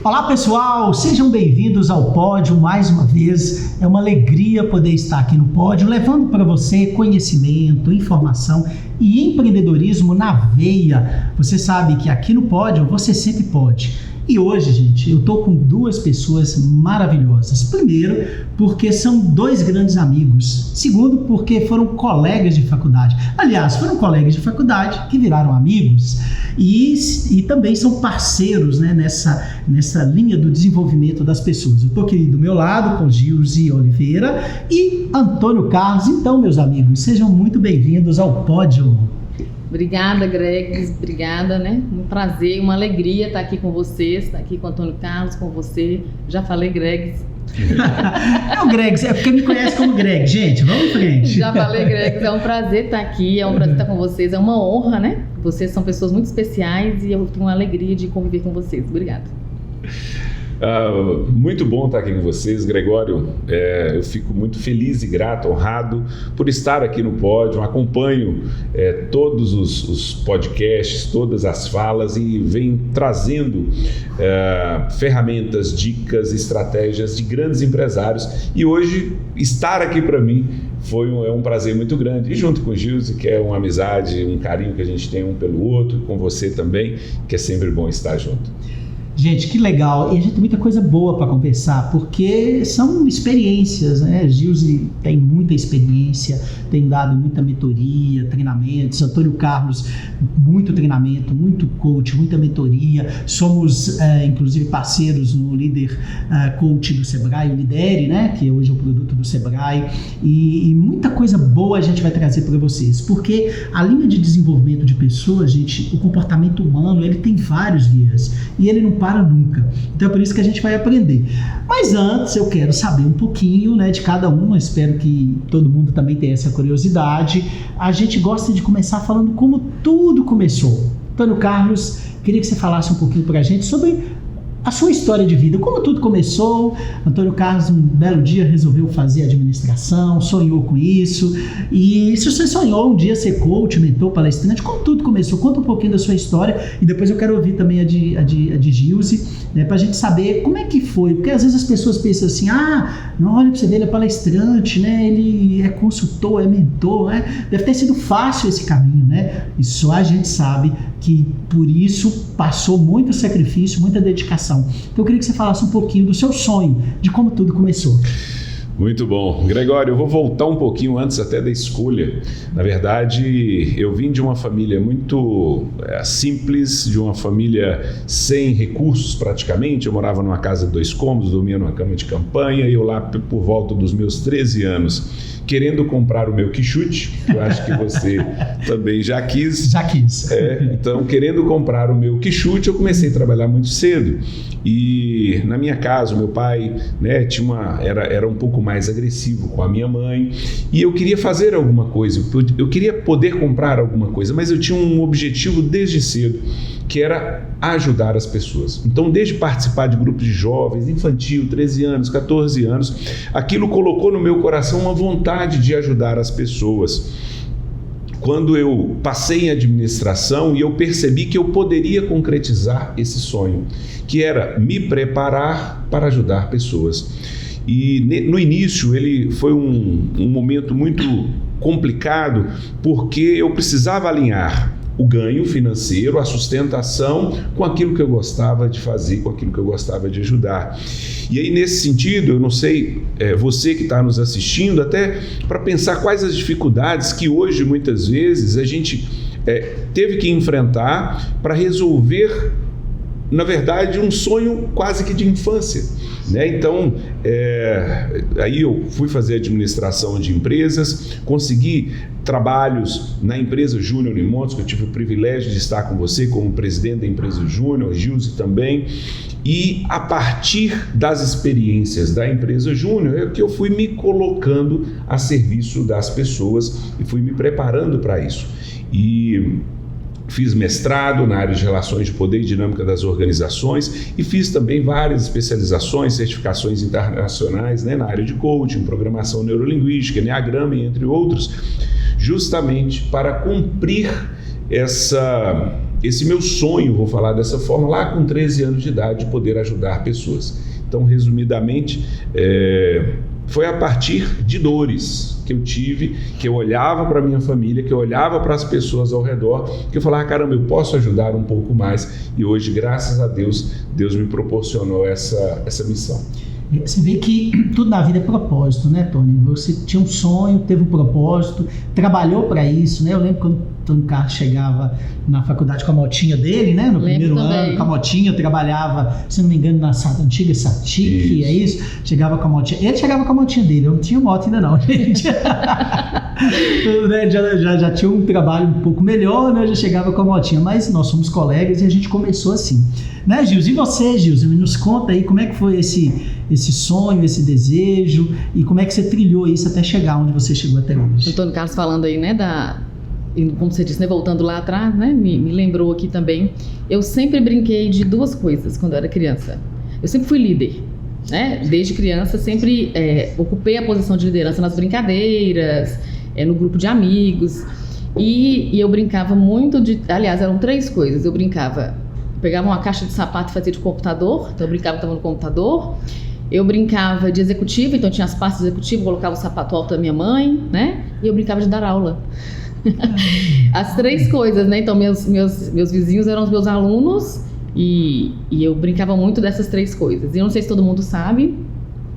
Olá pessoal, sejam bem-vindos ao Pódio mais uma vez. É uma alegria poder estar aqui no Pódio, levando para você conhecimento, informação e empreendedorismo na veia. Você sabe que aqui no Pódio você sempre pode. E hoje, gente, eu tô com duas pessoas maravilhosas. Primeiro, porque são dois grandes amigos. Segundo, porque foram colegas de faculdade. Aliás, foram colegas de faculdade que viraram amigos e também são parceiros, né, nessa linha do desenvolvimento das pessoas. Eu tô aqui do meu lado com Gilze Oliveira e Antônio Carlos. Então, meus amigos, sejam muito bem-vindos ao Pódio. Obrigada, Gregs, obrigada, né? Um prazer, uma alegria estar aqui com vocês, estar aqui com o Antônio Carlos, com você. Já falei Gregs. É o Gregs, é porque me conhece como Greg, gente, vamos em frente. Já falei Gregs, é um prazer estar aqui, é um prazer estar com vocês, é uma honra, né? Vocês são pessoas muito especiais e eu tenho uma alegria de conviver com vocês. Obrigada. Muito bom estar aqui com vocês, Gregório. Eu fico muito feliz e grato, honrado por estar aqui no Pódio. Acompanho todos os podcasts, todas as falas e venho trazendo ferramentas, dicas, estratégias de grandes empresários. E hoje estar aqui para mim é um prazer muito grande. E junto com o Gilze, que é uma amizade, um carinho que a gente tem um pelo outro, com você também, que é sempre bom estar junto. Gente, que legal. E a gente tem muita coisa boa para conversar, porque são experiências, né? Gilze tem muita experiência, tem dado muita mentoria, treinamentos. Antônio Carlos, muito treinamento, muito coach, muita mentoria. Somos, inclusive, parceiros no Líder Coach do Sebrae, o Lidere, né? Que hoje é o produto do Sebrae. E muita coisa boa a gente vai trazer para vocês, porque a linha de desenvolvimento de pessoas, gente, o comportamento humano, ele tem vários viés e ele não para nunca. Então é por isso que a gente vai aprender. Mas antes eu quero saber um pouquinho, né, de cada um. Eu espero que todo mundo também tenha essa curiosidade. A gente gosta de começar falando como tudo começou. Antônio Carlos, queria que você falasse um pouquinho pra gente sobre a sua história de vida, como tudo começou. Antônio Carlos, um belo dia, resolveu fazer administração, sonhou com isso. E se você sonhou um dia ser coach, mentor, palestrante, como tudo começou? Conta um pouquinho da sua história e depois eu quero ouvir também a de Gilze, né, pra gente saber como é que foi. Porque às vezes as pessoas pensam assim, não, olha pra você ver, ele é palestrante, né, ele é consultor, é mentor, né? Deve ter sido fácil esse caminho, né? E só a gente sabe que por isso passou muito sacrifício, muita dedicação. Então eu queria que você falasse um pouquinho do seu sonho, de como tudo começou. Muito bom. Gregório, eu vou voltar um pouquinho antes até da escolha. Na verdade, eu vim de uma família muito simples, de uma família sem recursos praticamente. Eu morava numa casa de 2 cômodos, dormia numa cama de campanha, e eu lá por volta dos meus 13 anos, querendo comprar o meu quichute, que eu acho que você também já quis. Já quis. Então, querendo comprar o meu quichute, eu comecei a trabalhar muito cedo. E na minha casa, o meu pai, né, era um pouco mais agressivo com a minha mãe, e eu queria fazer alguma coisa, eu queria poder comprar alguma coisa, mas eu tinha um objetivo desde cedo, que era ajudar as pessoas. Então, desde participar de grupos de jovens, infantil, 13 anos, 14 anos, aquilo colocou no meu coração uma vontade de ajudar as pessoas. Quando eu passei em administração e eu percebi que eu poderia concretizar esse sonho, que era me preparar para ajudar pessoas. E no início ele foi um momento muito complicado, porque eu precisava alinhar o ganho financeiro, a sustentação com aquilo que eu gostava de fazer, com aquilo que eu gostava de ajudar. E aí, nesse sentido, eu não sei, você que está nos assistindo, até para pensar quais as dificuldades que hoje, muitas vezes, a gente teve que enfrentar para resolver, na verdade, um sonho quase que de infância, né? Então, aí eu fui fazer administração de empresas, consegui trabalhos na empresa Júnior em Montes, que eu tive o privilégio de estar com você como presidente da empresa Júnior, Gilze também, e a partir das experiências da empresa Júnior é que eu fui me colocando a serviço das pessoas e fui me preparando para isso. E fiz mestrado na área de relações de poder e dinâmica das organizações e fiz também várias especializações, certificações internacionais, né, na área de coaching, programação neurolinguística, enneagrama, entre outros, justamente para cumprir esse meu sonho, vou falar dessa forma, lá com 13 anos de idade, de poder ajudar pessoas. Então, resumidamente, foi a partir de dores que eu tive, que eu olhava para a minha família, que eu olhava para as pessoas ao redor, que eu falava, caramba, eu posso ajudar um pouco mais. E hoje, graças a Deus, Deus me proporcionou essa missão. Você vê que tudo na vida é propósito, né, Tony? Você tinha um sonho, teve um propósito, trabalhou para isso, né? Eu lembro quando o Tony Carlos chegava na faculdade com a motinha dele, né? No primeiro ano, com a motinha, eu trabalhava, se não me engano, na antiga Satic, é isso? Chegava com a motinha. Ele chegava com a motinha dele, eu não tinha moto ainda não, gente. já tinha um trabalho um pouco melhor, né? Eu já chegava com a motinha, mas nós somos colegas e a gente começou assim. Né, Gilson? E você, Gilson? Nos conta aí como é que foi esse sonho, esse desejo e como é que você trilhou isso até chegar onde você chegou até hoje. Antônio Carlos falando aí, né, como você disse, né, voltando lá atrás, né, me lembrou aqui também, eu sempre brinquei de duas coisas quando eu era criança. Eu sempre fui líder, né, desde criança sempre ocupei a posição de liderança nas brincadeiras, no grupo de amigos e eu brincava muito aliás, eram 3 coisas, eu pegava uma caixa de sapato e fazia de computador, então eu brincava que estava no computador. Eu brincava de executivo, então tinha as pastas de executivo, colocava o sapato alto da minha mãe, né? E eu brincava de dar aula. As 3 coisas, né? Então meus vizinhos eram os meus alunos e eu brincava muito dessas 3 coisas. E eu não sei se todo mundo sabe,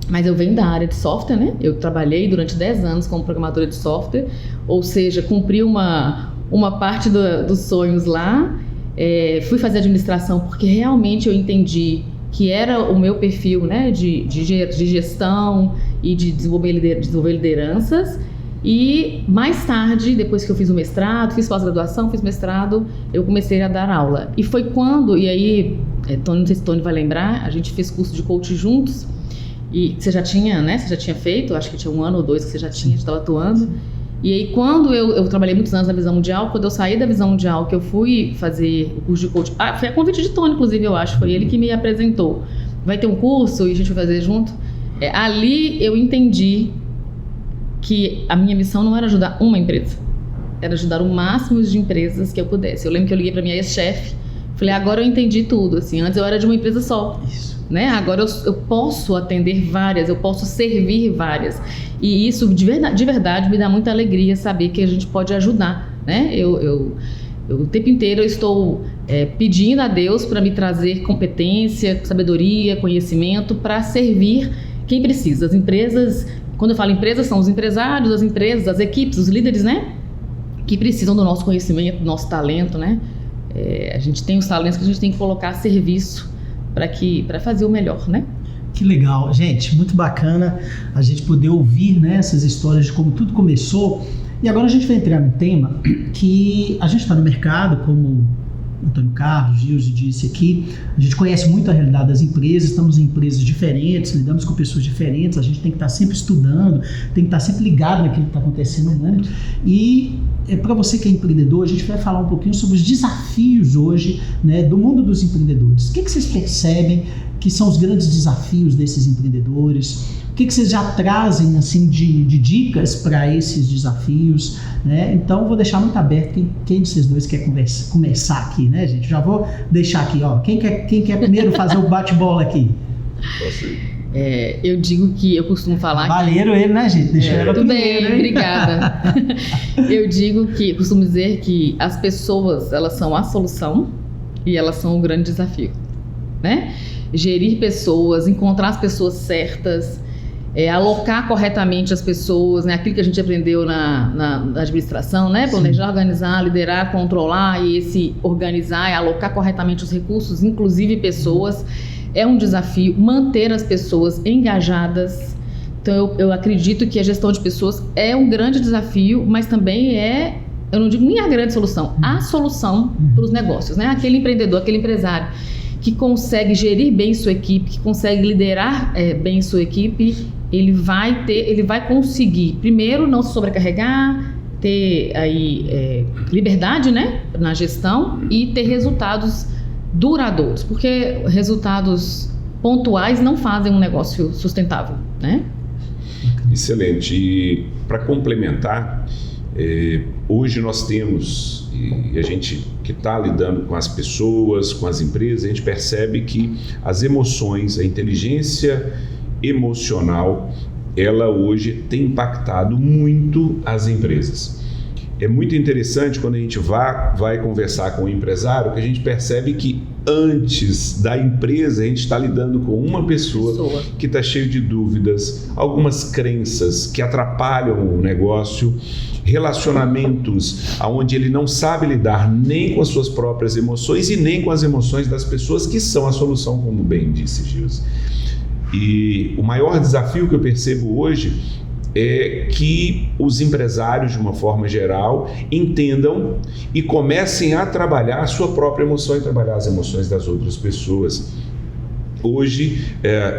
mas eu venho da área de software, né? Eu trabalhei durante 10 anos como programadora de software, ou seja, cumpri uma parte dos sonhos lá. Fui fazer administração porque realmente eu entendi que era o meu perfil, né, de gestão e de desenvolver lideranças. E mais tarde, depois que eu fiz o mestrado, fiz pós-graduação, fiz mestrado, eu comecei a dar aula. E foi quando, e aí, Tony, não sei se Tony vai lembrar, a gente fez curso de coach juntos. E você já tinha, né? Você já tinha feito, acho que tinha 1 ano ou 2 que você já estava atuando. E aí, quando eu trabalhei muitos anos na Visão Mundial, quando eu saí da Visão Mundial, que eu fui fazer o curso de coach, foi a convite de Tony, inclusive, eu acho, foi ele que me apresentou. Vai ter um curso e a gente vai fazer junto. Ali eu entendi que a minha missão não era ajudar uma empresa, era ajudar o máximo de empresas que eu pudesse. Eu lembro que eu liguei para minha ex-chefe, falei, agora eu entendi tudo, assim, antes eu era de uma empresa só. Isso. Né? Agora eu posso atender várias, eu posso servir várias. E isso de verdade me dá muita alegria saber que a gente pode ajudar, né? O tempo inteiro eu estou pedindo a Deus para me trazer competência, sabedoria, conhecimento para servir quem precisa. As empresas, quando eu falo empresas, são os empresários, as empresas, as equipes, os líderes, né? Que precisam do nosso conhecimento, do nosso talento, né? A gente tem os talentos que a gente tem que colocar a serviço para fazer o melhor, né? Que legal, gente, muito bacana a gente poder ouvir, né, essas histórias de como tudo começou. E agora a gente vai entrar num tema que a gente está no mercado, como Antônio Carlos, Gilson disse aqui, a gente conhece muito a realidade das empresas, estamos em empresas diferentes, lidamos com pessoas diferentes, a gente tem que estar sempre estudando, tem que estar sempre ligado naquilo que está acontecendo no mundo. E para você que é empreendedor, a gente vai falar um pouquinho sobre os desafios hoje, né, do mundo dos empreendedores. O que vocês percebem que são os grandes desafios desses empreendedores? O que vocês já trazem assim, de dicas para esses desafios? Né? Então, vou deixar muito aberto quem de vocês dois quer começar aqui, né, gente? Já vou deixar aqui, ó. Quem quer primeiro fazer o bate-bola aqui? Eu digo que eu costumo falar Valeiro ele, né, gente? Deixa ela tudo primeiro, bem, obrigada. Eu costumo dizer que as pessoas, elas são a solução e elas são o grande desafio, né? Gerir pessoas, encontrar as pessoas certas, alocar corretamente as pessoas, né? Aquilo que a gente aprendeu na administração, né? Planejar, organizar, liderar, controlar e esse organizar e alocar corretamente os recursos, inclusive pessoas. É um desafio manter as pessoas engajadas. Então, eu acredito que a gestão de pessoas é um grande desafio, mas também eu não digo nem a grande solução, a solução para os negócios, né? Aquele empreendedor, aquele empresário que consegue gerir bem sua equipe, que consegue liderar bem sua equipe, ele vai conseguir, primeiro, não se sobrecarregar, ter aí liberdade, né, na gestão e ter resultados duradouros, porque resultados pontuais não fazem um negócio sustentável, né? Excelente. E para complementar, Hoje nós temos, e a gente que está lidando com as pessoas, com as empresas, a gente percebe que as emoções, a inteligência emocional, ela hoje tem impactado muito as empresas. É muito interessante quando a gente vai conversar com o empresário, que a gente percebe que antes da empresa a gente está lidando com uma pessoa que está cheia de dúvidas, algumas crenças que atrapalham o negócio, relacionamentos onde ele não sabe lidar nem com as suas próprias emoções e nem com as emoções das pessoas, que são a solução, como bem disse Gilson. E o maior desafio que eu percebo hoje é que os empresários, de uma forma geral, entendam e comecem a trabalhar a sua própria emoção e trabalhar as emoções das outras pessoas. Hoje,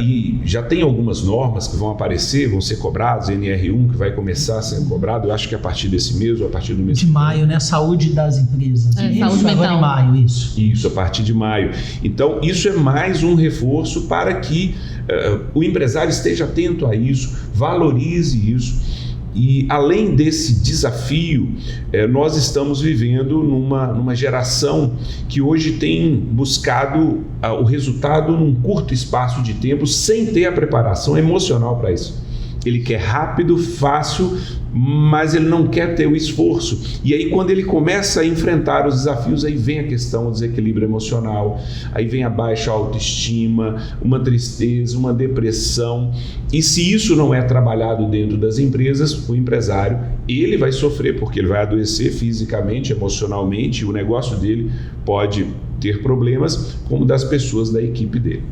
e já tem algumas normas que vão aparecer, vão ser cobradas, NR1 que vai começar a ser cobrado, eu acho que a partir desse mês ou a partir do mês de maio, né? Saúde das empresas. Isso, saúde mental. Agora em maio, isso. Isso, a partir de maio. Então, isso é mais um reforço para que o empresário esteja atento a isso, valorize isso. E além desse desafio, nós estamos vivendo numa geração que hoje tem buscado o resultado num curto espaço de tempo, sem ter a preparação emocional para isso. Ele quer rápido, fácil, mas ele não quer ter o esforço. E aí, quando ele começa a enfrentar os desafios, aí vem a questão do desequilíbrio emocional, aí vem a baixa autoestima, uma tristeza, uma depressão. E se isso não é trabalhado dentro das empresas, o empresário, ele vai sofrer, porque ele vai adoecer fisicamente, emocionalmente, e o negócio dele pode ter problemas, como das pessoas da equipe dele.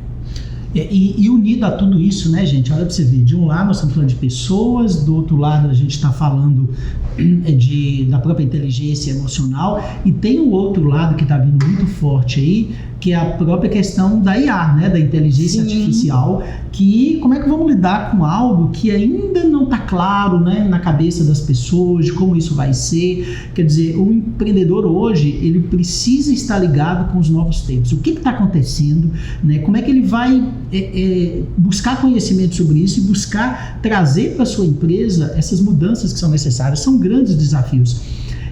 E unido a tudo isso, né, gente? Olha para você ver, de um lado nós estamos falando de pessoas, do outro lado a gente está falando da própria inteligência emocional, e tem o outro lado que está vindo muito forte aí, que é a própria questão da IA, né, da inteligência artificial, que como é que vamos lidar com algo que ainda não está claro, né, na cabeça das pessoas, de como isso vai ser. Quer dizer, o empreendedor hoje, ele precisa estar ligado com os novos tempos. O que está acontecendo, né? Como é que ele vai buscar conhecimento sobre isso e buscar trazer para a sua empresa essas mudanças que são necessárias. São grandes desafios.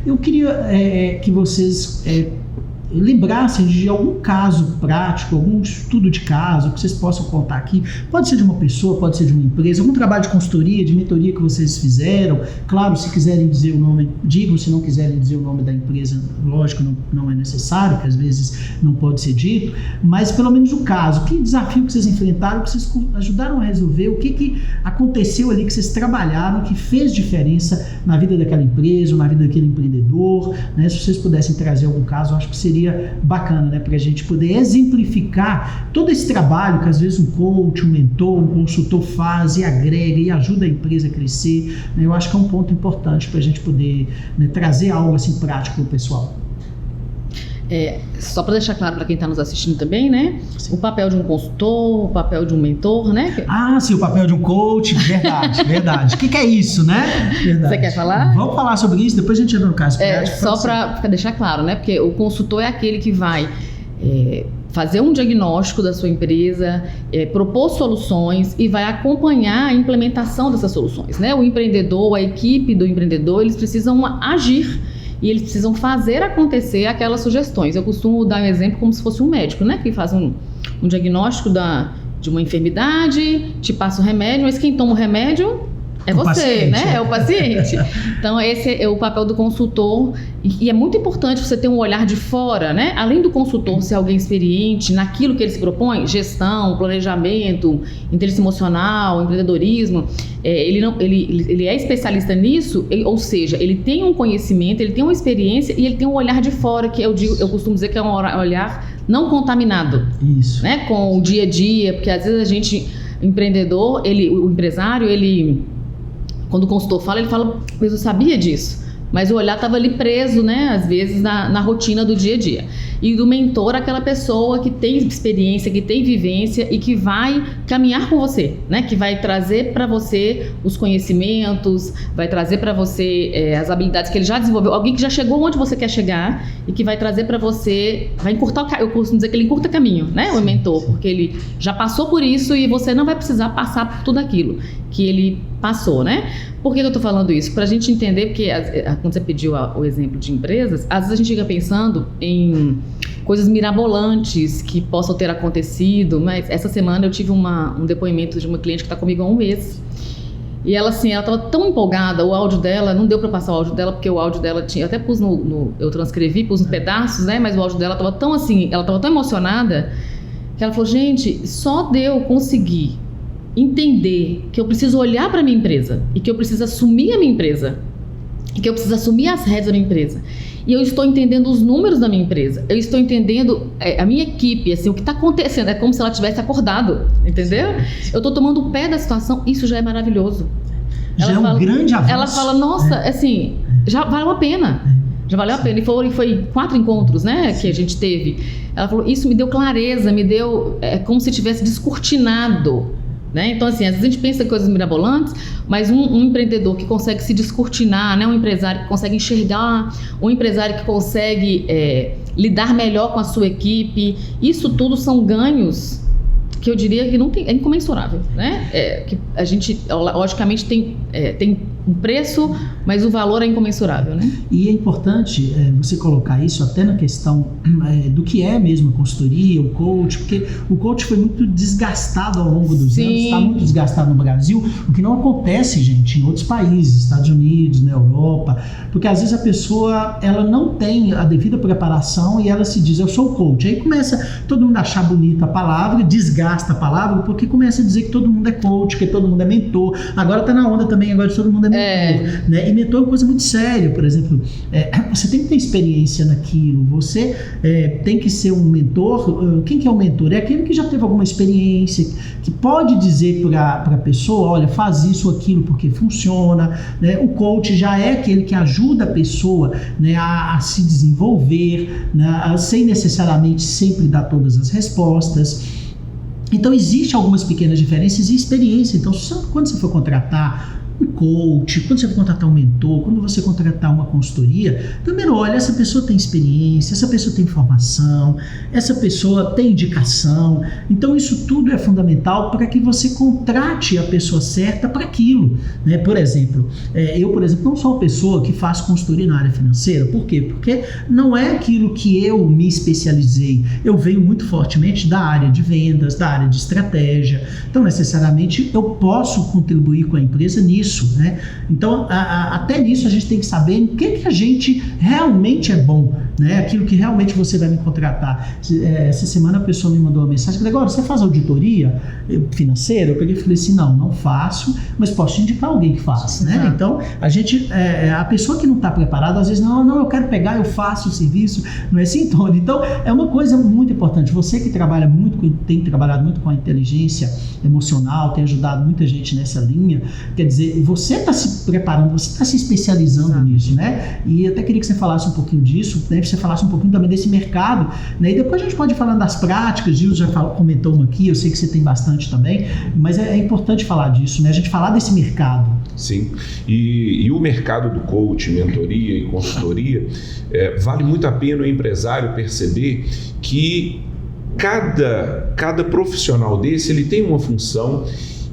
Eu queria que vocês lembrassem de algum caso prático, algum estudo de caso que vocês possam contar aqui. Pode ser de uma pessoa, pode ser de uma empresa, algum trabalho de consultoria, de mentoria que vocês fizeram. Claro, se quiserem dizer o nome, digam. Se não quiserem dizer o nome da empresa, lógico, não é necessário, que às vezes não pode ser dito, mas pelo menos o caso. Que desafio que vocês enfrentaram, que vocês ajudaram a resolver, o que aconteceu ali que vocês trabalharam, que fez diferença na vida daquela empresa ou na vida daquele empreendedor, né? Se vocês pudessem trazer algum caso, eu acho que seria bacana, né, para a gente poder exemplificar todo esse trabalho que às vezes um coach, um mentor, um consultor faz e agrega e ajuda a empresa a crescer, né? Eu acho que é um ponto importante para a gente poder, né, trazer algo assim prático para o pessoal. Só para deixar claro para quem está nos assistindo também, né? Sim. O papel de um consultor, o papel de um mentor, né? Ah, sim, o papel de um coach, verdade, verdade. O que é isso, né? Verdade. Você quer falar? Vamos falar sobre isso, depois a gente entra no caso prático. Só para deixar claro, né? Porque o consultor é aquele que vai fazer um diagnóstico da sua empresa, propor soluções e vai acompanhar a implementação dessas soluções, né? O empreendedor, a equipe do empreendedor, eles precisam agir e eles precisam fazer acontecer aquelas sugestões. Eu costumo dar um exemplo como se fosse um médico, né? Que faz um diagnóstico de uma enfermidade, te passa o remédio, mas quem toma o remédio é você, paciente, né? É o paciente. Então, esse é o papel do consultor. E é muito importante você ter um olhar de fora, né? Além do consultor ser alguém experiente naquilo que ele se propõe, gestão, planejamento, inteligência emocional, empreendedorismo, ele é especialista nisso, ou seja, ele tem um conhecimento, ele tem uma experiência e ele tem um olhar de fora, que eu costumo dizer que é um olhar não contaminado. Isso. Né? Com o dia a dia, porque às vezes a gente, empreendedor, o empresário, quando o consultor fala, ele fala, mas eu sabia disso. Mas o olhar estava ali preso, né, às vezes, na rotina do dia a dia. E do mentor, aquela pessoa que tem experiência, que tem vivência e que vai caminhar com você, né, que vai trazer para você os conhecimentos, vai trazer para você as habilidades que ele já desenvolveu, alguém que já chegou onde você quer chegar e que vai trazer para você, vai encurtar eu costumo dizer que ele encurta caminho, né, o mentor, porque ele já passou por isso e você não vai precisar passar por tudo aquilo que ele passou, né? Por que eu estou falando isso? Para a gente entender, porque quando você pediu o exemplo de empresas, às vezes a gente fica pensando em coisas mirabolantes que possam ter acontecido, mas essa semana eu tive um depoimento de uma cliente que está comigo há um mês. E ela, assim, ela estava tão empolgada, o áudio dela, não deu para passar o áudio dela, porque o áudio dela tinha, eu até pus eu transcrevi, pus uns pedaços, né, mas o áudio dela estava tão assim, ela estava tão emocionada, que ela falou, gente, só de eu conseguir entender que eu preciso olhar para a minha empresa, e que eu preciso assumir a minha empresa, e que eu preciso assumir as rédeas da minha empresa, e eu estou entendendo os números da minha empresa, eu estou entendendo a minha equipe, assim, o que está acontecendo, é como se ela tivesse acordado, entendeu? Eu estou tomando o pé da situação, isso já é maravilhoso. Já é um grande avanço. Ela fala, nossa, assim, já valeu a pena, já valeu a pena, e foi 4 encontros, né, que a gente teve. Ela falou, isso me deu clareza, me deu, como se tivesse descortinado, né? Então, assim, às vezes a gente pensa em coisas mirabolantes, mas um empreendedor que consegue se descortinar, né? Um empresário que consegue enxergar, um empresário que consegue lidar melhor com a sua equipe, isso tudo são ganhos que eu diria que não tem, é incomensurável, né? Que a gente, logicamente, tem um preço, mas o valor é incomensurável, né? E é importante você colocar isso até na questão do que é mesmo a consultoria, o coach, porque o coach foi muito desgastado ao longo dos anos, está muito desgastado no Brasil, o que não acontece, gente, em outros países, Estados Unidos, na Europa, porque às vezes a pessoa, ela não tem a devida preparação e ela se diz, eu sou coach, aí começa todo mundo a achar bonita a palavra, desgasta a palavra, porque começa a dizer que todo mundo é coach, que todo mundo é mentor, agora está na onda também, agora todo mundo é mentor, né? E mentor é uma coisa muito séria, por exemplo, você tem que ter experiência naquilo, você tem que ser um mentor. Quem que é o mentor? É aquele que já teve alguma experiência, que pode dizer para a pessoa, olha, faz isso ou aquilo porque funciona, né? O coach já é aquele que ajuda a pessoa, né, a se desenvolver, né, sem necessariamente sempre dar todas as respostas. Então, existem algumas pequenas diferenças e experiência. Então, quando você for contratar um coach, quando você for contratar um mentor, quando você contratar uma consultoria, primeiro olha, essa pessoa tem experiência, essa pessoa tem formação, essa pessoa tem indicação. Então, isso tudo é fundamental para que você contrate a pessoa certa para aquilo, né? Por exemplo, eu, não sou uma pessoa que faz consultoria na área financeira. Por quê? Porque não é aquilo que eu me especializei. Eu venho muito fortemente da área de vendas, da área de estratégia. Então, necessariamente, eu posso contribuir com a empresa nisso, né? Então, até nisso a gente tem que saber em que a gente realmente é bom, né? Aquilo que realmente você vai me contratar. Essa semana a pessoa me mandou uma mensagem, Gregório, você faz auditoria financeira? Eu peguei e falei assim, não faço, mas posso te indicar alguém que faz, né? Então, a pessoa que não está preparada, às vezes, não, eu quero pegar, eu faço o serviço, não é assim, Tony? Então, é uma coisa muito importante. Você que trabalha tem trabalhado muito com a inteligência emocional, tem ajudado muita gente nessa linha, quer dizer, você está se preparando, você está se especializando nisso, né? E até queria que você falasse um pouquinho disso, né? Que você falasse um pouquinho também desse mercado, né? E depois a gente pode ir falando das práticas, Gil já comentou uma aqui, eu sei que você tem bastante também, mas é importante falar disso, né? A gente falar desse mercado. Sim, e o mercado do coaching, mentoria e consultoria, vale muito a pena o empresário perceber que cada profissional desse, ele tem uma função.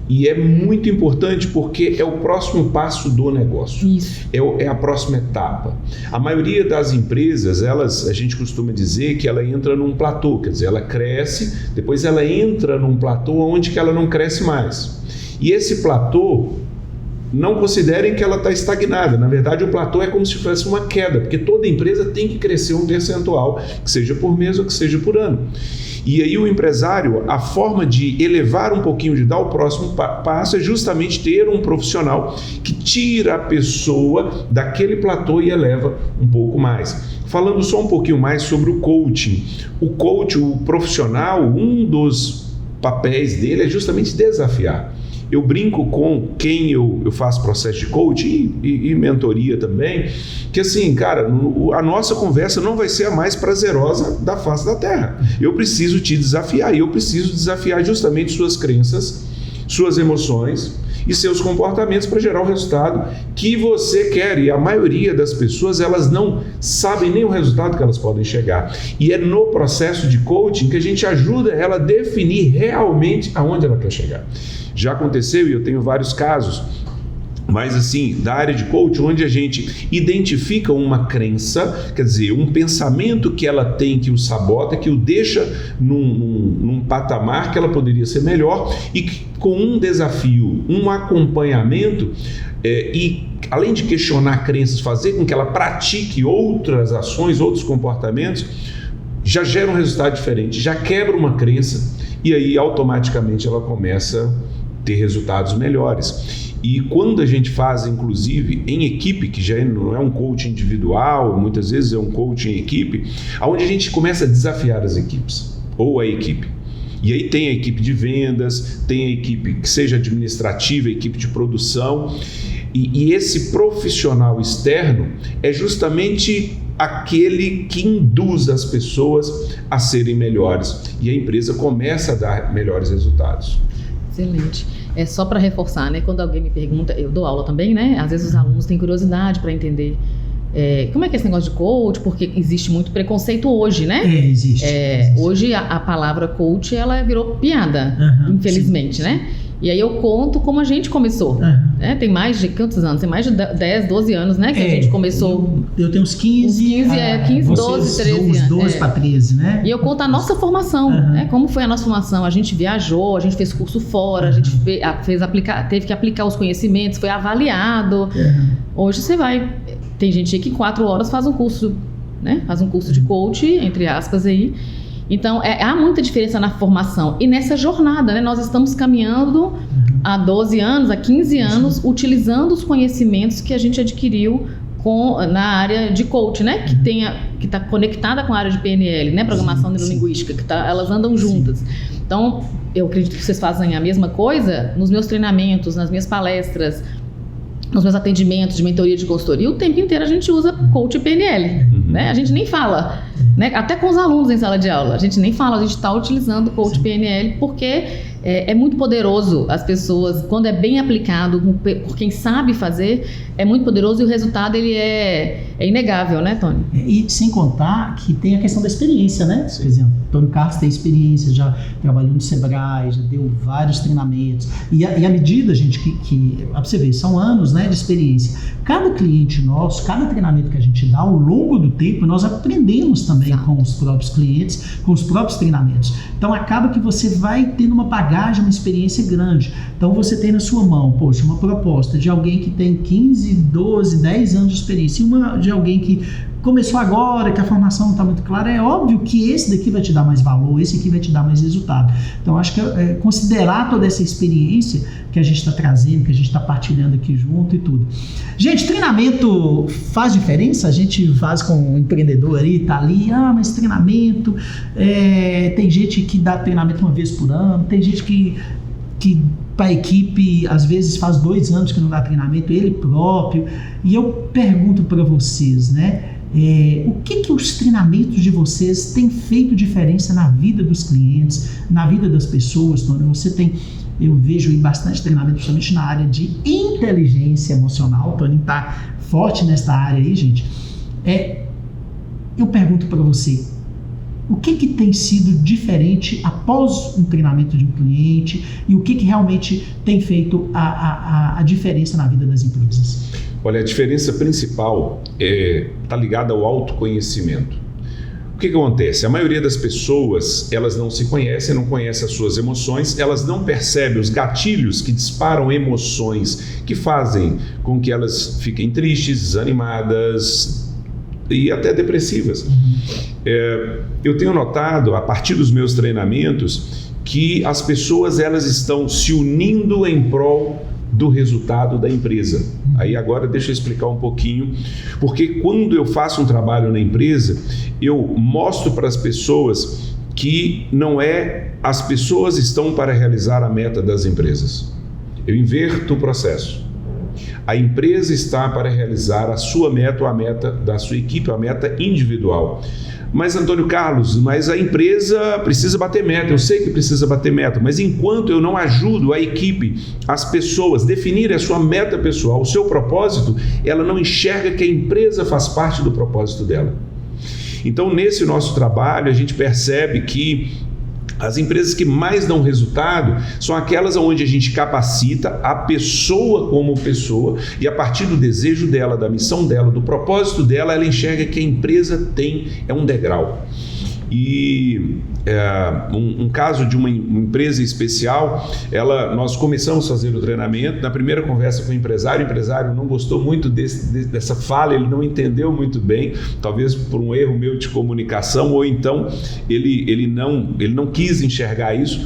E é muito importante porque é o próximo passo do negócio. Isso. É a próxima etapa. A maioria das empresas, a gente costuma dizer que ela entra num platô, quer dizer, ela cresce, depois ela entra num platô onde que ela não cresce mais. E esse platô, não considerem que ela está estagnada. Na verdade, o platô é como se fosse uma queda, porque toda empresa tem que crescer um percentual, que seja por mês ou que seja por ano. E aí o empresário, a forma de elevar um pouquinho, de dar o próximo passo, é justamente ter um profissional que tira a pessoa daquele platô e eleva um pouco mais. Falando só um pouquinho mais sobre o coaching. O coach, o profissional, um dos papéis dele é justamente desafiar. Eu brinco com quem eu faço processo de coaching e mentoria também, que assim, cara, a nossa conversa não vai ser a mais prazerosa da face da Terra. Eu preciso te desafiar, e eu preciso desafiar justamente suas crenças, suas emoções e seus comportamentos para gerar o resultado que você quer. E a maioria das pessoas, elas não sabem nem o resultado que elas podem chegar. E é no processo de coaching que a gente ajuda ela a definir realmente aonde ela quer chegar. Já aconteceu, e eu tenho vários casos, mas assim, da área de coaching, onde a gente identifica uma crença, quer dizer, um pensamento que ela tem que o sabota, que o deixa num patamar que ela poderia ser melhor, e que, com um desafio, um acompanhamento, e além de questionar crenças, fazer com que ela pratique outras ações, outros comportamentos, já gera um resultado diferente, já quebra uma crença, e aí automaticamente ela começa a ter resultados melhores. E quando a gente faz, inclusive, em equipe, que já não é um coaching individual, muitas vezes é um coaching em equipe, onde a gente começa a desafiar as equipes, ou a equipe. E aí tem a equipe de vendas, tem a equipe que seja administrativa, a equipe de produção, e esse profissional externo é justamente aquele que induz as pessoas a serem melhores, e a empresa começa a dar melhores resultados. Excelente. É só para reforçar, né? Quando alguém me pergunta, eu dou aula também, né? Às vezes os alunos têm curiosidade para entender como é que é esse negócio de coach, porque existe muito preconceito hoje, né? Existe. Hoje a palavra coach, ela virou piada, infelizmente, sim, né? E aí eu conto como a gente começou. Né? Tem mais de quantos anos? Tem mais de 10, 12 anos, né? Que a gente começou. Eu tenho uns 15. 15, 12, 13 anos. Uns 12 para 13, né? E eu conto a nossa formação, né? Como foi a nossa formação. A gente viajou, a gente fez curso fora, a gente teve que aplicar os conhecimentos, foi avaliado. Hoje você vai... Tem gente aí que em 4 horas faz um curso, né? Faz um curso de coach, entre aspas, aí. Então, há muita diferença na formação e nessa jornada, né? Nós estamos caminhando há 12 anos, há 15 anos, utilizando os conhecimentos que a gente adquiriu na área de coach, né? Que está conectada com a área de PNL, né? Programação neurolinguística, elas andam juntas. Então, eu acredito que vocês fazem a mesma coisa nos meus treinamentos, nas minhas palestras, nos meus atendimentos de mentoria de consultoria. O tempo inteiro a gente usa coach PNL, né? A gente nem fala, né? Até com os alunos em sala de aula, a gente nem fala, a gente está utilizando o coach PNL porque é muito poderoso. As pessoas, quando é bem aplicado por quem sabe fazer, é muito poderoso e o resultado ele é inegável, né, Tony? E sem contar que tem a questão da experiência, né? Por exemplo, Tony Carlos tem experiência, já trabalhou no Sebrae, já deu vários treinamentos. E à medida, gente, pra você ver, são anos, né, de experiência. Cada cliente nosso, cada treinamento que a gente dá, ao longo do tempo, nós aprendemos também com os próprios clientes, com os próprios treinamentos. Então, acaba que você vai tendo uma bagagem, uma experiência grande. Então, você tem na sua mão, poxa, uma proposta de alguém que tem 15, 12, 10 anos de experiência e uma de alguém que começou agora, que a formação não está muito clara. É óbvio que esse daqui vai te dar mais valor, esse aqui vai te dar mais resultado. Então, acho que considerar toda essa experiência que a gente está trazendo, que a gente está partilhando aqui junto e tudo. Gente, treinamento faz diferença? A gente faz com um empreendedor aí, tá ali, mas treinamento, tem gente que dá treinamento uma vez por ano, tem gente que para a equipe, às vezes faz 2 anos que não dá treinamento, ele próprio. E eu pergunto para vocês, né? O que os treinamentos de vocês têm feito diferença na vida dos clientes, na vida das pessoas, Tony? Eu vejo aí bastante treinamento, principalmente na área de inteligência emocional. O Tony está forte nessa área aí, gente. Eu pergunto para você, o que tem sido diferente após um treinamento de um cliente e o que realmente tem feito a diferença na vida das empresas? Olha, a diferença principal está ligada ao autoconhecimento. O que acontece? A maioria das pessoas, elas não se conhecem, não conhecem as suas emoções, elas não percebem os gatilhos que disparam emoções que fazem com que elas fiquem tristes, desanimadas e até depressivas. Eu tenho notado, a partir dos meus treinamentos, que as pessoas elas estão se unindo em prol do resultado da empresa. Aí agora deixa eu explicar um pouquinho, porque quando eu faço um trabalho na empresa, eu mostro para as pessoas que não as pessoas estão para realizar a meta das empresas. Eu inverto o processo. A empresa está para realizar a sua meta ou a meta da sua equipe, a meta individual. Mas, Antônio Carlos, a empresa precisa bater meta, eu sei que precisa bater meta, mas enquanto eu não ajudo a equipe, as pessoas, definirem a sua meta pessoal, o seu propósito, ela não enxerga que a empresa faz parte do propósito dela. Então, nesse nosso trabalho, a gente percebe que As empresas que mais dão resultado são aquelas onde a gente capacita a pessoa como pessoa e a partir do desejo dela, da missão dela, do propósito dela, ela enxerga que a empresa é um degrau. E um caso de uma empresa especial, nós começamos a fazer o treinamento. Na primeira conversa com o empresário não gostou muito dessa fala, ele não entendeu muito bem, talvez por um erro meu de comunicação, ou então ele não quis enxergar isso,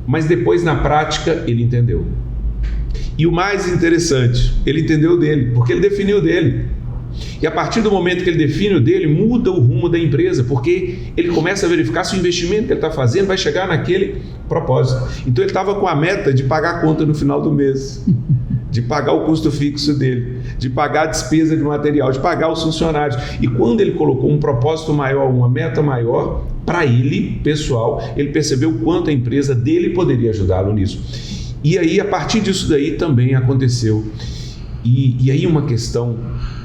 mas depois na prática ele entendeu. E o mais interessante, ele entendeu dele, porque ele definiu dele. E a partir do momento que ele define o dele, muda o rumo da empresa, porque ele começa a verificar se o investimento que ele está fazendo vai chegar naquele propósito. Então ele estava com a meta de pagar a conta no final do mês, de pagar o custo fixo dele, de pagar a despesa de material, de pagar os funcionários. E quando ele colocou um propósito maior, uma meta maior, para ele, pessoal, ele percebeu o quanto a empresa dele poderia ajudá-lo nisso. E aí, a partir disso daí, também aconteceu. E aí uma questão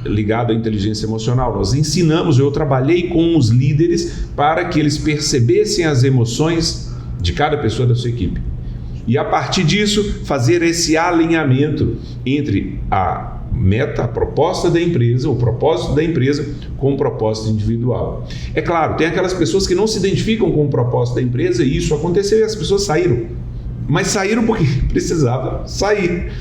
ligada à inteligência emocional. Nós ensinamos, eu trabalhei com os líderes para que eles percebessem as emoções de cada pessoa da sua equipe. E a partir disso, fazer esse alinhamento entre a meta, a proposta da empresa, o propósito da empresa com o propósito individual. É claro, tem aquelas pessoas que não se identificam com o propósito da empresa e isso aconteceu e as pessoas saíram. Mas saíram porque precisava sair.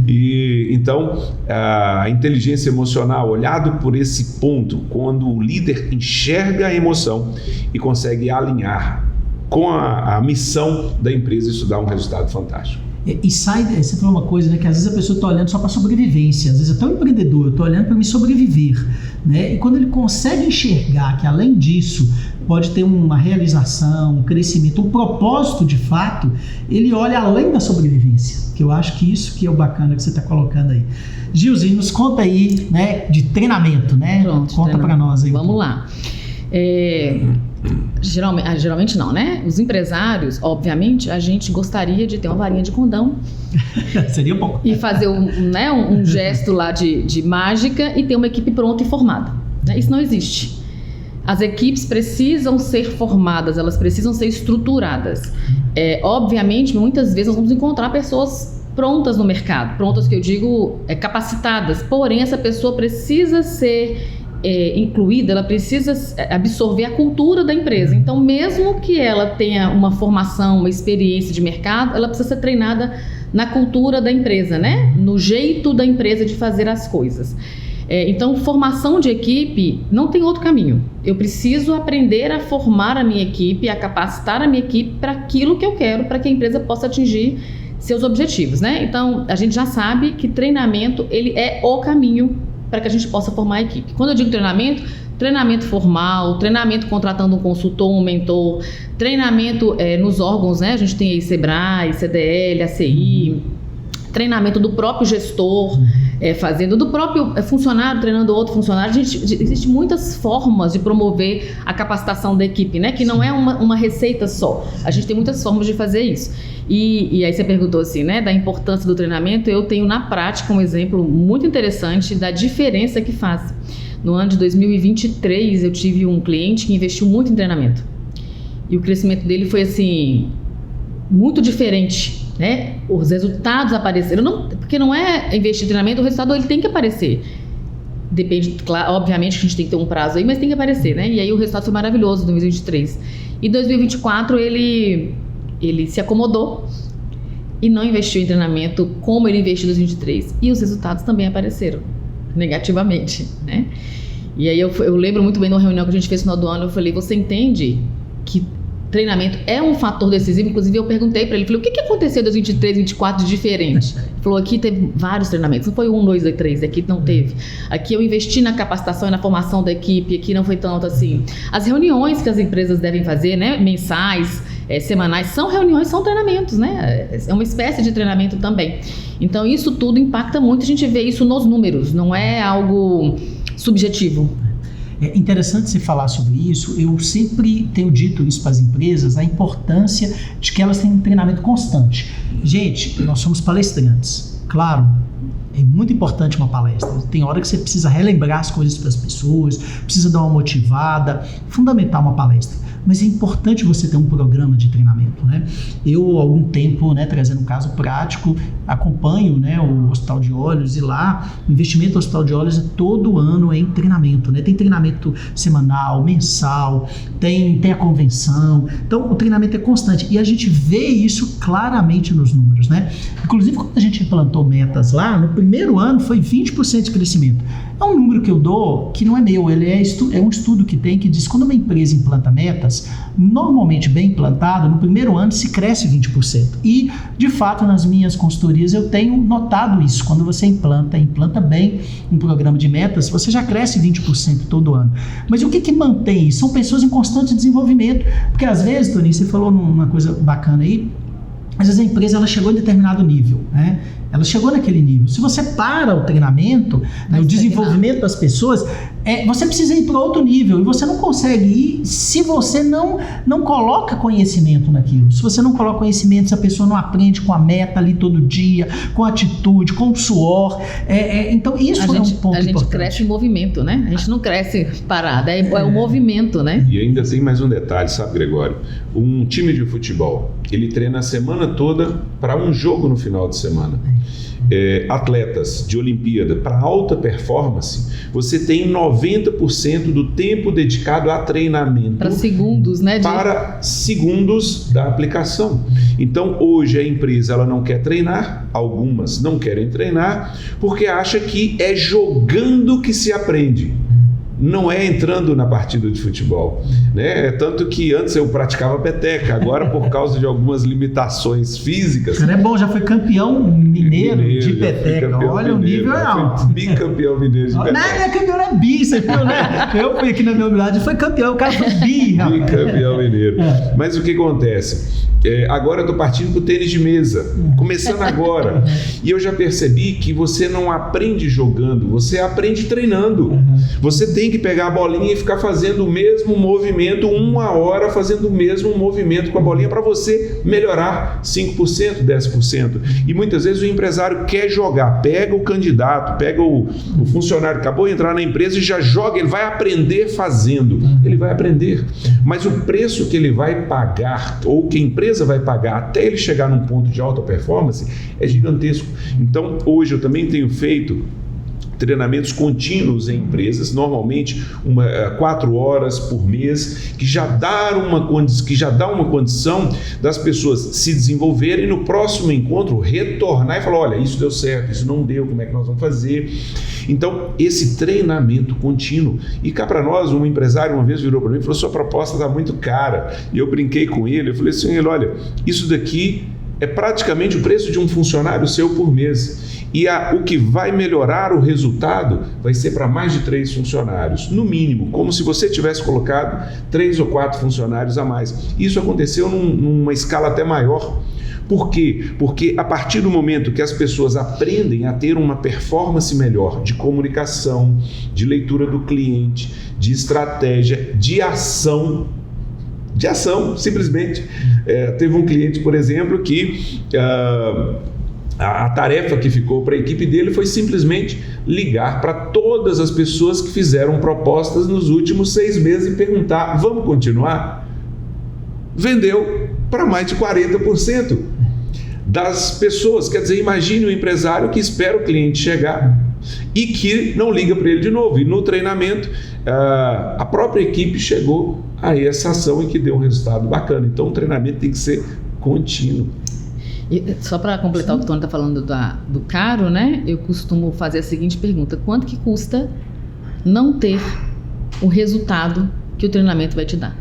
E então a inteligência emocional, olhado por esse ponto, quando o líder enxerga a emoção e consegue alinhar com a missão da empresa, isso dá um resultado fantástico. E você falou uma coisa, né, que às vezes a pessoa está olhando só para sobrevivência, às vezes até um empreendedor, eu estou olhando para me sobreviver, né? E quando ele consegue enxergar que além disso pode ter uma realização, um crescimento, um propósito de fato, ele olha além da sobrevivência, que eu acho que isso que é o bacana que você está colocando aí. Gilzinho, nos conta aí, né, de treinamento, né? Pronto, conta para nós aí. Vamos lá. Geralmente não, né? Os empresários, obviamente, a gente gostaria de ter uma varinha de condão. Seria bom. E fazer um gesto lá de mágica e ter uma equipe pronta e formada. Né? Isso não existe. As equipes precisam ser formadas, elas precisam ser estruturadas. Obviamente, muitas vezes nós vamos encontrar pessoas prontas no mercado, prontas que eu digo capacitadas, porém essa pessoa precisa ser incluída, ela precisa absorver a cultura da empresa. Então, mesmo que ela tenha uma formação, uma experiência de mercado, ela precisa ser treinada na cultura da empresa, né? No jeito da empresa de fazer as coisas. Então, formação de equipe não tem outro caminho. Eu preciso aprender a formar a minha equipe, a capacitar a minha equipe para aquilo que eu quero, para que a empresa possa atingir seus objetivos, né? Então, a gente já sabe que treinamento, ele é o caminho para que a gente possa formar a equipe. Quando eu digo treinamento formal, treinamento contratando um consultor, um mentor, treinamento nos órgãos, né? A gente tem aí Sebrae, CDL, ACI, treinamento do próprio gestor, fazendo, do próprio funcionário treinando outro funcionário. Existem muitas formas de promover a capacitação da equipe, né? Que não é uma receita só. A gente tem muitas formas de fazer isso. E aí você perguntou assim, né, da importância do treinamento. Eu tenho na prática um exemplo muito interessante da diferença que faz. No ano de 2023, eu tive um cliente que investiu muito em treinamento. E o crescimento dele foi assim, muito diferente, né? Os resultados apareceram, porque não é investir em treinamento, o resultado ele tem que aparecer. Depende, claro, obviamente que a gente tem que ter um prazo aí, mas tem que aparecer, né? E aí o resultado foi maravilhoso em 2023. E em 2024 ele se acomodou e não investiu em treinamento como ele investiu em 2023. E os resultados também apareceram negativamente, né? E aí eu lembro muito bem de uma reunião que a gente fez no final do ano, eu falei, você entende que treinamento é um fator decisivo? Inclusive eu perguntei para ele, falei, o que aconteceu em 2023, 2024 de diferente? Ele falou, aqui teve vários treinamentos, não foi 1, 2 ou 3, aqui não teve. Aqui eu investi na capacitação e na formação da equipe, aqui não foi tanto assim. As reuniões que as empresas devem fazer, né, mensais, semanais, são reuniões, são treinamentos, né? É uma espécie de treinamento também. Então isso tudo impacta muito, a gente vê isso nos números, não é algo subjetivo. É interessante você falar sobre isso. Eu sempre tenho dito isso para as empresas, a importância de que elas tenham um treinamento constante. Gente, nós somos palestrantes. Claro, é muito importante uma palestra. Tem hora que você precisa relembrar as coisas para as pessoas, precisa dar uma motivada, fundamental uma palestra. mas é importante você ter um programa de treinamento, né? Eu, há algum tempo, né, trazendo um caso prático, acompanho, né, o Hospital de Olhos, e lá o investimento do Hospital de Olhos todo ano é em treinamento, né? Tem treinamento semanal, mensal, tem a convenção, então o treinamento é constante e a gente vê isso claramente nos números, né? Inclusive, quando a gente implantou metas lá, no primeiro ano foi 20% de crescimento. É um número que eu dou que não é meu, ele é um estudo que tem que diz que quando uma empresa implanta metas, normalmente bem implantado, no primeiro ano se cresce 20%. E, de fato, nas minhas consultorias eu tenho notado isso. Quando você implanta bem um programa de metas, você já cresce 20% todo ano. Mas o que mantém isso? São pessoas em constante desenvolvimento. Porque às vezes, Toninho, você falou numa coisa bacana aí, às vezes a empresa ela chegou em determinado nível, né? Ela chegou naquele nível. Se você para o treinamento, né, o desenvolvimento das pessoas, você precisa ir para outro nível e você não consegue ir se você não coloca conhecimento naquilo. Se você não coloca conhecimento, se a pessoa não aprende com a meta ali todo dia, com a atitude, com o suor. Então isso é um ponto importante. A gente cresce em movimento, né? A gente não cresce parado, é o movimento, né? E ainda tem mais um detalhe, sabe, Gregório? Um time de futebol, ele treina a semana toda para um jogo no final de semana. Atletas de Olimpíada para alta performance, você tem 90% do tempo dedicado a treinamento. Para segundos, né? Para segundos da aplicação. Então, hoje a empresa ela não quer treinar, algumas não querem treinar, porque acha que é jogando que se aprende. Não é entrando na partida de futebol, né? Tanto que antes eu praticava peteca, agora por causa de algumas limitações físicas... Cara, é bom, já foi campeão mineiro de peteca, olha o nível é alto. Bicampeão mineiro de peteca. Não, é campeão é bi, você viu, né? Eu fui aqui na minha humildade, foi campeão, o cara foi bi, rapaz. Bicampeão mineiro. Mas o que acontece? Agora eu estou partindo para o tênis de mesa, começando agora. E eu já percebi que você não aprende jogando, você aprende treinando. Você tem que pegar a bolinha e ficar fazendo o mesmo movimento 1 hora, fazendo o mesmo movimento com a bolinha para você melhorar 5%, 10%. E muitas vezes o empresário quer jogar, pega o candidato, pega o funcionário, acabou de entrar na empresa e já joga, ele vai aprender fazendo. Ele vai aprender. Mas o preço que ele vai pagar, ou que a empresa vai pagar até ele chegar num ponto de alta performance, é gigantesco. Então, hoje eu também tenho feito treinamentos contínuos em empresas, normalmente 4 horas por mês, que já dá uma condição das pessoas se desenvolverem e no próximo encontro retornar e falar, olha, isso deu certo, isso não deu, como é que nós vamos fazer? Então, esse treinamento contínuo. E cá para nós, um empresário uma vez virou para mim e falou, sua proposta está muito cara. E eu brinquei com ele, eu falei assim, olha, isso daqui é praticamente o preço de um funcionário seu por mês. E o que vai melhorar o resultado vai ser para mais de 3 funcionários, no mínimo, como se você tivesse colocado 3 ou 4 funcionários a mais. Isso aconteceu numa escala até maior. Por quê? Porque a partir do momento que as pessoas aprendem a ter uma performance melhor de comunicação, de leitura do cliente, de estratégia, de ação, simplesmente. Teve um cliente, por exemplo, que a tarefa que ficou para a equipe dele foi simplesmente ligar para todas as pessoas que fizeram propostas nos últimos 6 meses e perguntar, vamos continuar? Vendeu para mais de 40% das pessoas. Quer dizer, imagine um empresário que espera o cliente chegar e que não liga para ele de novo. E no treinamento, a própria equipe chegou a essa ação e que deu um resultado bacana. Então, o treinamento tem que ser contínuo. E só para completar o que o Tony está falando do caro, né? Eu costumo fazer a seguinte pergunta: quanto que custa não ter o resultado que o treinamento vai te dar?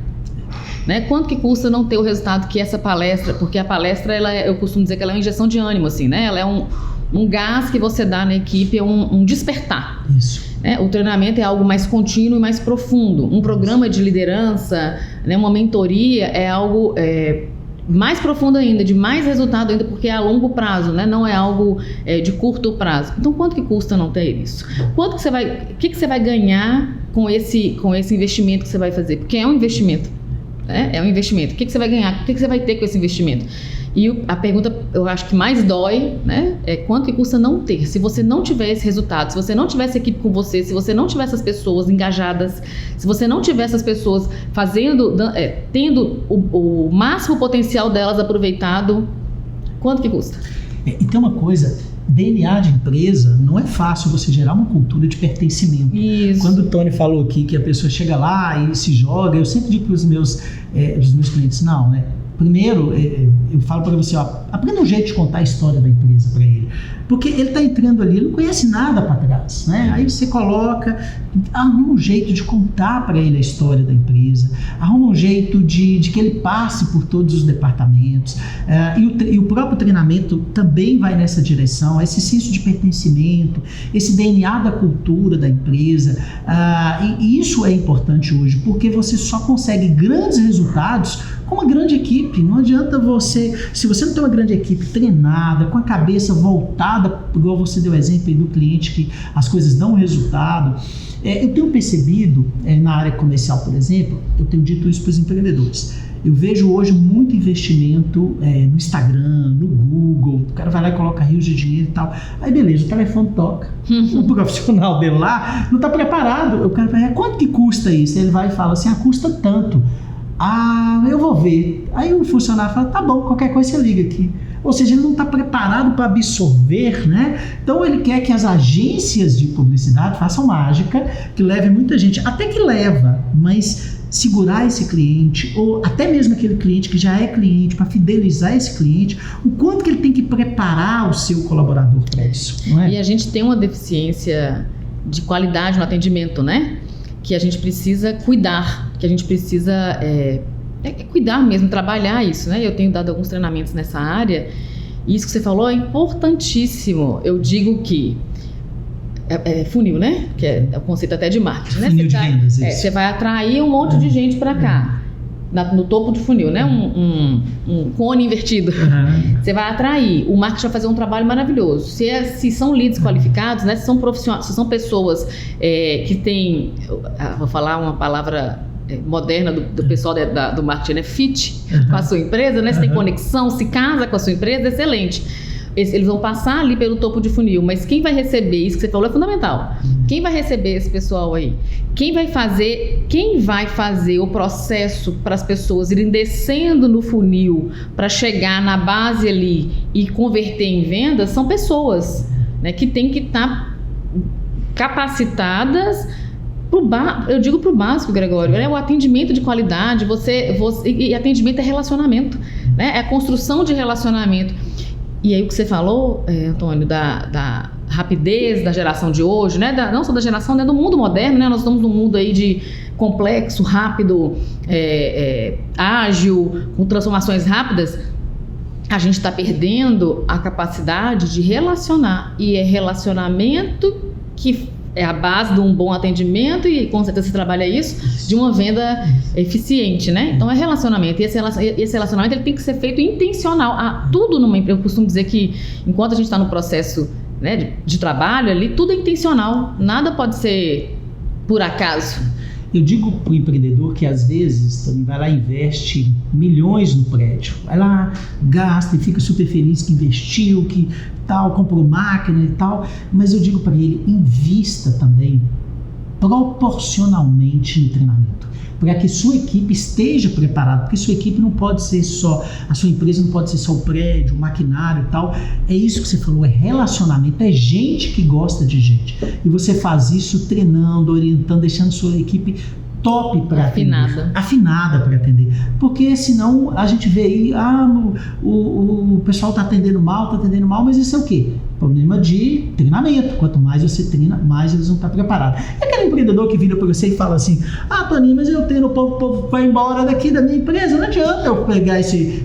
Né? Quanto que custa não ter o resultado que essa palestra, porque a palestra, eu costumo dizer que ela é uma injeção de ânimo, assim, né? Ela é um gás que você dá na equipe, é um despertar. Isso. O treinamento é algo mais contínuo e mais profundo. Um programa de liderança, né, uma mentoria é algo mais profundo ainda, de mais resultado ainda, porque é a longo prazo, né? Não é algo de curto prazo. Então, quanto que custa não ter isso? O que você vai ganhar com esse investimento que você vai fazer? Porque é um investimento. É um investimento. O que você vai ganhar? O que você vai ter com esse investimento? E a pergunta, eu acho que mais dói, né, é quanto que custa não ter. Se você não tiver esse resultado, se você não tiver essa equipe com você, se você não tiver essas pessoas engajadas, se você não tiver essas pessoas tendo o máximo potencial delas aproveitado, quanto que custa? E tem uma coisa, DNA de empresa, não é fácil você gerar uma cultura de pertencimento. Isso. Quando o Tony falou aqui que a pessoa chega lá e se joga, eu sempre digo para os meus clientes, não, né? Primeiro, eu falo para você, aprenda um jeito de contar a história da empresa para ele. Porque ele está entrando ali, ele não conhece nada para trás, né? Aí você arruma um jeito de contar para ele a história da empresa, arruma um jeito de que ele passe por todos os departamentos. E o próprio treinamento também vai nessa direção, esse senso de pertencimento, esse DNA da cultura da empresa. E isso é importante hoje, porque você só consegue grandes resultados com uma grande equipe. Não adianta se você não tem uma grande equipe treinada, com a cabeça voltada, igual você deu exemplo aí do cliente, que as coisas dão resultado. Eu tenho percebido, na área comercial, por exemplo, eu tenho dito isso para os empreendedores. Eu vejo hoje muito investimento no Instagram, no Google, o cara vai lá e coloca rios de dinheiro e tal. Aí beleza, o telefone toca. O profissional dele lá não está preparado. O cara fala, quanto que custa isso? Ele vai e fala assim, custa tanto. Eu vou ver. Aí o funcionário fala, tá bom, qualquer coisa você liga aqui. Ou seja, ele não está preparado para absorver, né? Então ele quer que as agências de publicidade façam mágica, que leve muita gente, até que leva, mas segurar esse cliente, ou até mesmo aquele cliente que já é cliente, para fidelizar esse cliente, o quanto que ele tem que preparar o seu colaborador para isso, não é? E a gente tem uma deficiência de qualidade no atendimento, né? Que a gente precisa cuidar, que a gente precisa cuidar mesmo, trabalhar isso, né? Eu tenho dado alguns treinamentos nessa área, e isso que você falou é importantíssimo. Eu digo que funil, né? Que é o conceito até de marketing, né? Funil de vendas, isso. Você vai atrair um monte de gente para cá, no topo do funil, né? Um cone invertido. Você vai atrair, o marketing vai fazer um trabalho maravilhoso. Se são leads qualificados, né? Se são profissionais, se são pessoas que têm, vou falar uma palavra moderna do pessoal do marketing, né? Fit com a sua empresa, né? Se tem conexão, se casa com a sua empresa, excelente. Eles vão passar ali pelo topo de funil, mas quem vai receber, isso que você falou é fundamental. Quem vai receber esse pessoal aí? Quem vai fazer o processo para as pessoas irem descendo no funil para chegar na base ali e converter em vendas são pessoas, né, que têm que estar capacitadas. Eu digo para o básico, Gregório, o atendimento de qualidade, e atendimento é relacionamento, né? É a construção de relacionamento. E aí o que você falou, Antônio, da rapidez da geração de hoje, né? Não só da geração, né? Do mundo moderno, né? Nós estamos num mundo aí de complexo, rápido, ágil, com transformações rápidas. A gente está perdendo a capacidade de relacionar, e é relacionamento que é a base de um bom atendimento, e com certeza você trabalha isso, de uma venda eficiente, né? Então é relacionamento, e esse relacionamento ele tem que ser feito intencional. Tudo numa empresa, eu costumo dizer que enquanto a gente está no processo, né, de trabalho ali, tudo é intencional, nada pode ser por acaso. Eu digo para o empreendedor que às vezes também vai lá e investe milhões no prédio, vai lá, gasta e fica super feliz que investiu, que tal, comprou máquina e tal, mas eu digo para ele, invista também proporcionalmente no treinamento, para que sua equipe esteja preparada, porque sua equipe não pode ser só, a sua empresa não pode ser só o prédio, o maquinário e tal. É isso que você falou, é relacionamento, é gente que gosta de gente. E você faz isso treinando, orientando, deixando sua equipe top para atender. Afinada para atender. Porque senão a gente vê aí, o pessoal está atendendo mal, mas isso é o quê? Problema de treinamento. Quanto mais você treina, mais eles vão estar preparados. É aquele empreendedor que vira para você e fala assim, Toninho, mas eu treino, o povo vai embora daqui da minha empresa, não adianta eu pegar esse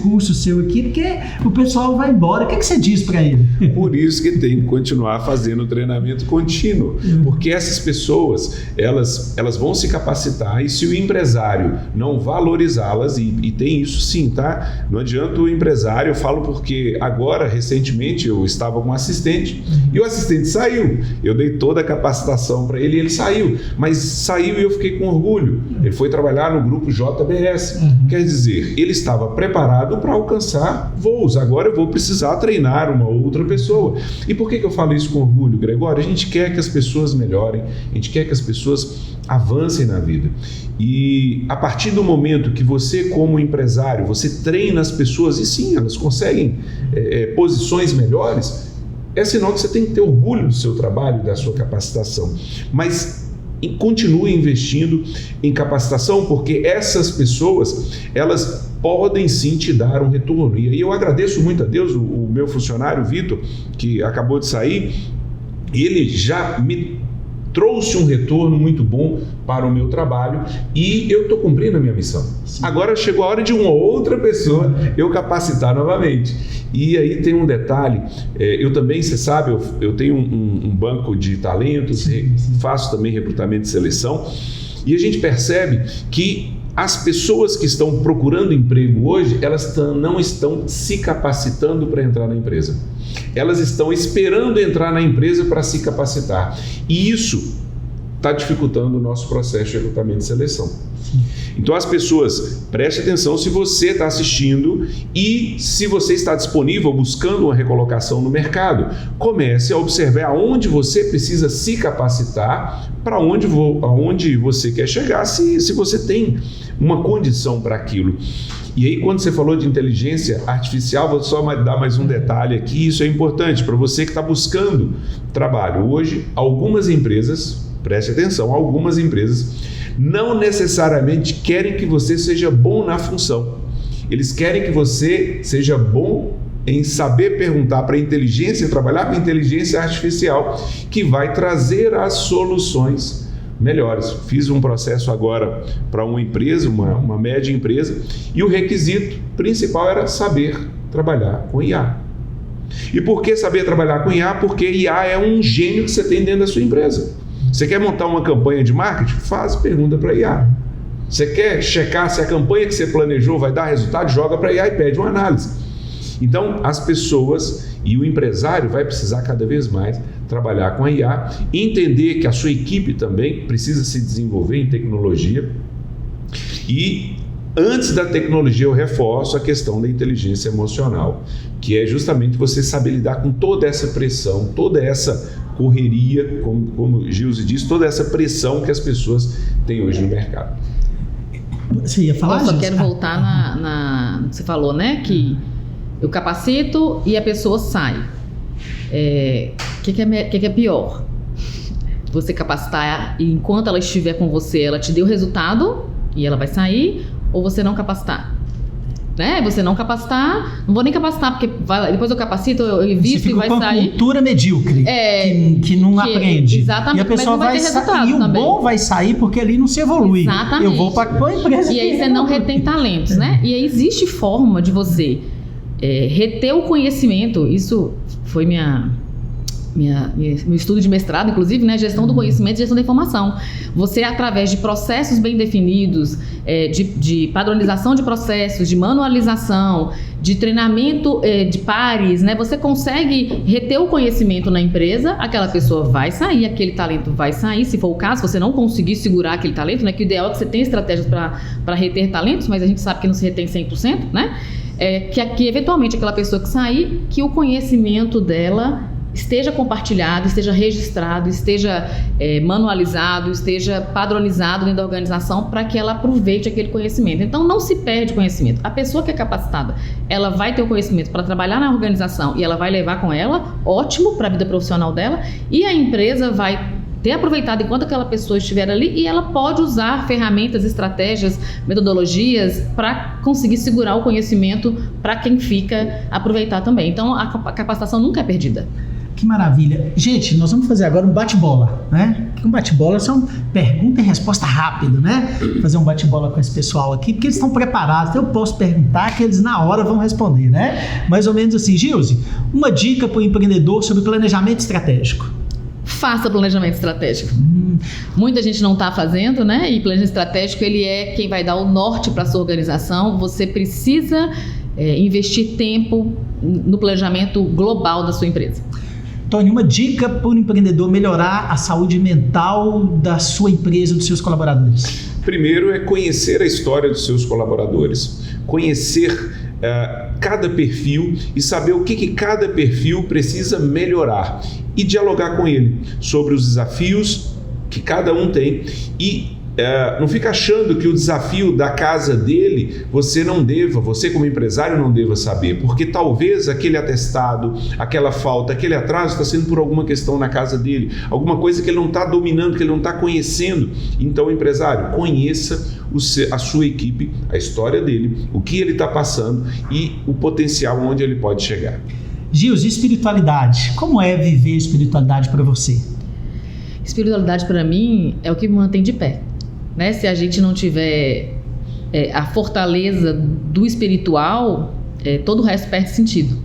curso seu aqui, porque o pessoal vai embora. O que você diz para ele? Por isso que tem que continuar fazendo treinamento contínuo, porque essas pessoas, elas vão se capacitar, e se o empresário não valorizá-las, e tem isso sim, tá? Não adianta o empresário, eu falo porque agora, recentemente, assistente, eu estava com um assistente, e o assistente saiu. Eu dei toda a capacitação para ele e ele saiu. Mas saiu e eu fiquei com orgulho. Ele foi trabalhar no grupo JBS. Quer dizer, ele estava preparado para alcançar voos. Agora eu vou precisar treinar uma outra pessoa. E por que eu falo isso com orgulho, Gregório? A gente quer que as pessoas melhorem, a gente quer que as pessoas avancem na vida. E a partir do momento que você, como empresário, você treina as pessoas, e sim, elas conseguem posições melhores, é sinal que você tem que ter orgulho do seu trabalho, da sua capacitação. Mas continue investindo em capacitação, porque essas pessoas, elas podem sim te dar um retorno. E aí eu agradeço muito a Deus, o meu funcionário Vitor, que acabou de sair, ele já me trouxe um retorno muito bom para o meu trabalho e eu estou cumprindo a minha missão. Sim. Agora chegou a hora de uma outra pessoa eu capacitar novamente. E aí tem um detalhe, eu também, você sabe, eu tenho um banco de talentos, faço também recrutamento e seleção, e a gente percebe que as pessoas que estão procurando emprego hoje, elas não estão se capacitando para entrar na empresa. Elas estão esperando entrar na empresa para se capacitar. E isso está dificultando o nosso processo de recrutamento e seleção. Então as pessoas, preste atenção se você está assistindo e se você está disponível buscando uma recolocação no mercado. Comece a observar aonde você precisa se capacitar, para onde você quer chegar, se você tem uma condição para aquilo. E aí, quando você falou de inteligência artificial, vou só dar mais um detalhe aqui, isso é importante para você que está buscando trabalho. Hoje, algumas empresas, preste atenção, algumas empresas não necessariamente querem que você seja bom na função. Eles querem que você seja bom em saber perguntar para a inteligência, trabalhar com a inteligência artificial, que vai trazer as soluções melhores. Fiz um processo agora para uma empresa, uma média empresa, e o requisito principal era saber trabalhar com IA. E por que saber trabalhar com IA? Porque IA é um gênio que você tem dentro da sua empresa. Você quer montar uma campanha de marketing? Faz pergunta para IA. Você quer checar se a campanha que você planejou vai dar resultado? Joga para IA e pede uma análise. Então, as pessoas e o empresário vai precisar cada vez mais trabalhar com a IA, entender que a sua equipe também precisa se desenvolver em tecnologia e, antes da tecnologia, eu reforço a questão da inteligência emocional, que é justamente você saber lidar com toda essa pressão, toda essa correria, como Gilze disse, toda essa pressão que as pessoas têm hoje no mercado. Você ia falar? Eu só quero voltar no que você falou, né? Que eu capacito e a pessoa sai. O que é pior? Você capacitar e enquanto ela estiver com você, ela te deu o resultado e ela vai sair, ou você não capacitar? Né? Você não capacitar, não vou nem capacitar, porque depois eu capacito, eu invisto e vai sair. Uma cultura medíocre, que não aprende. Exatamente, e a pessoa mas não vai ter resultado e também. O bom vai sair porque ali não se evolui. Exatamente. Eu vou para a empresa. E aí você não retém talentos, né? E aí existe forma de você reter o conhecimento. Isso foi meu estudo de mestrado, inclusive, né? Gestão do conhecimento e gestão da informação. Você, através de processos bem definidos, de padronização de processos, de manualização, de treinamento de pares, né? Você consegue reter o conhecimento na empresa, aquela pessoa vai sair, aquele talento vai sair, se for o caso, se você não conseguir segurar aquele talento, né? Que o ideal é que você tenha estratégias para reter talentos, mas a gente sabe que não se retém 100%, né? Que eventualmente aquela pessoa que sair, que o conhecimento dela esteja compartilhado, esteja registrado, esteja manualizado, esteja padronizado dentro da organização para que ela aproveite aquele conhecimento. Então não se perde conhecimento. A pessoa que é capacitada, ela vai ter o conhecimento para trabalhar na organização e ela vai levar com ela, ótimo para a vida profissional dela, e a empresa vai ter aproveitado enquanto aquela pessoa estiver ali e ela pode usar ferramentas, estratégias, metodologias para conseguir segurar o conhecimento para quem fica aproveitar também. Então a capacitação nunca é perdida. Que maravilha. Gente, nós vamos fazer agora um bate-bola, né? Um bate-bola é uma pergunta e resposta rápido, né? Fazer um bate-bola com esse pessoal aqui, porque eles estão preparados. Eu posso perguntar que eles na hora vão responder, né? Mais ou menos assim. Gilze, uma dica para o empreendedor sobre planejamento estratégico. Faça planejamento estratégico. Muita gente não está fazendo, né? E planejamento estratégico, ele é quem vai dar o norte para a sua organização. Você precisa investir tempo no planejamento global da sua empresa. Tony, uma dica para o empreendedor melhorar a saúde mental da sua empresa, dos seus colaboradores. Primeiro é conhecer a história dos seus colaboradores, conhecer cada perfil e saber o que cada perfil precisa melhorar e dialogar com ele sobre os desafios que cada um tem e não fica achando que o desafio da casa dele você como empresário não deva saber, porque talvez aquele atestado, aquela falta, aquele atraso está sendo por alguma questão na casa dele, alguma coisa que ele não está dominando, que ele não está conhecendo. Então, empresário, conheça a sua equipe, a história dele, o que ele está passando e o potencial onde ele pode chegar. Gils, espiritualidade. Como é viver espiritualidade para você? Espiritualidade para mim é o que me mantém de pé. Né? Se a gente não tiver a fortaleza do espiritual, todo o resto perde sentido.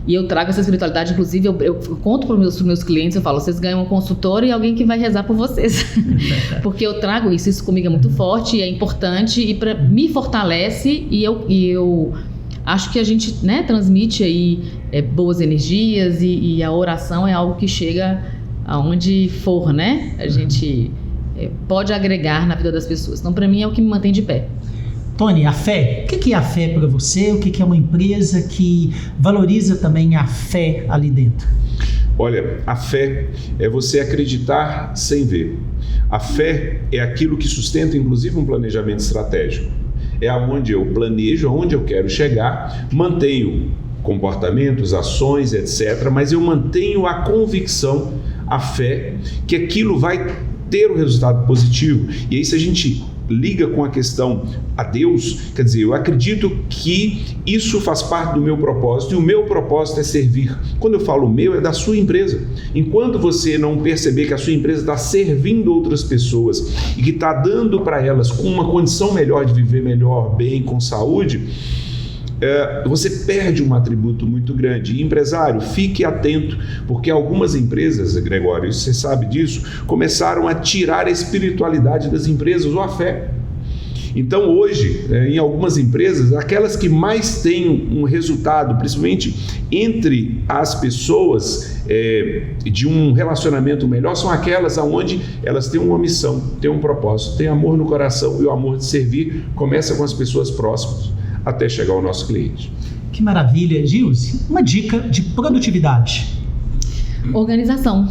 E eu trago essa espiritualidade, inclusive eu conto para os meus clientes, eu falo, vocês ganham um consultor e alguém que vai rezar por vocês. Porque eu trago isso comigo é muito forte, é importante e me fortalece e eu acho que a gente, né, transmite aí boas energias e a oração é algo que chega aonde for, né? A gente pode agregar na vida das pessoas. Então, para mim, é o que me mantém de pé. Tony, a fé. O que é a fé para você? O que é uma empresa que valoriza também a fé ali dentro? Olha, a fé é você acreditar sem ver. A fé é aquilo que sustenta, inclusive, um planejamento estratégico. É aonde eu planejo, aonde eu quero chegar, mantenho comportamentos, ações, etc., mas eu mantenho a convicção, a fé, que aquilo vai ter um resultado positivo. E aí, se a gente liga com a questão a Deus, quer dizer, eu acredito que isso faz parte do meu propósito e o meu propósito é servir. Quando eu falo meu, é da sua empresa. Enquanto você não perceber que a sua empresa está servindo outras pessoas e que está dando para elas com uma condição melhor de viver melhor, bem, com saúde, você perde um atributo muito grande. E, empresário, fique atento, porque algumas empresas, Gregório, você sabe disso, começaram a tirar a espiritualidade das empresas ou a fé. Então, hoje, em algumas empresas, aquelas que mais têm um resultado, principalmente entre as pessoas, de um relacionamento melhor, são aquelas onde elas têm uma missão, têm um propósito, têm amor no coração, e o amor de servir começa com as pessoas próximas, até chegar ao nosso cliente. Que maravilha. Gils, uma dica de produtividade. Organização.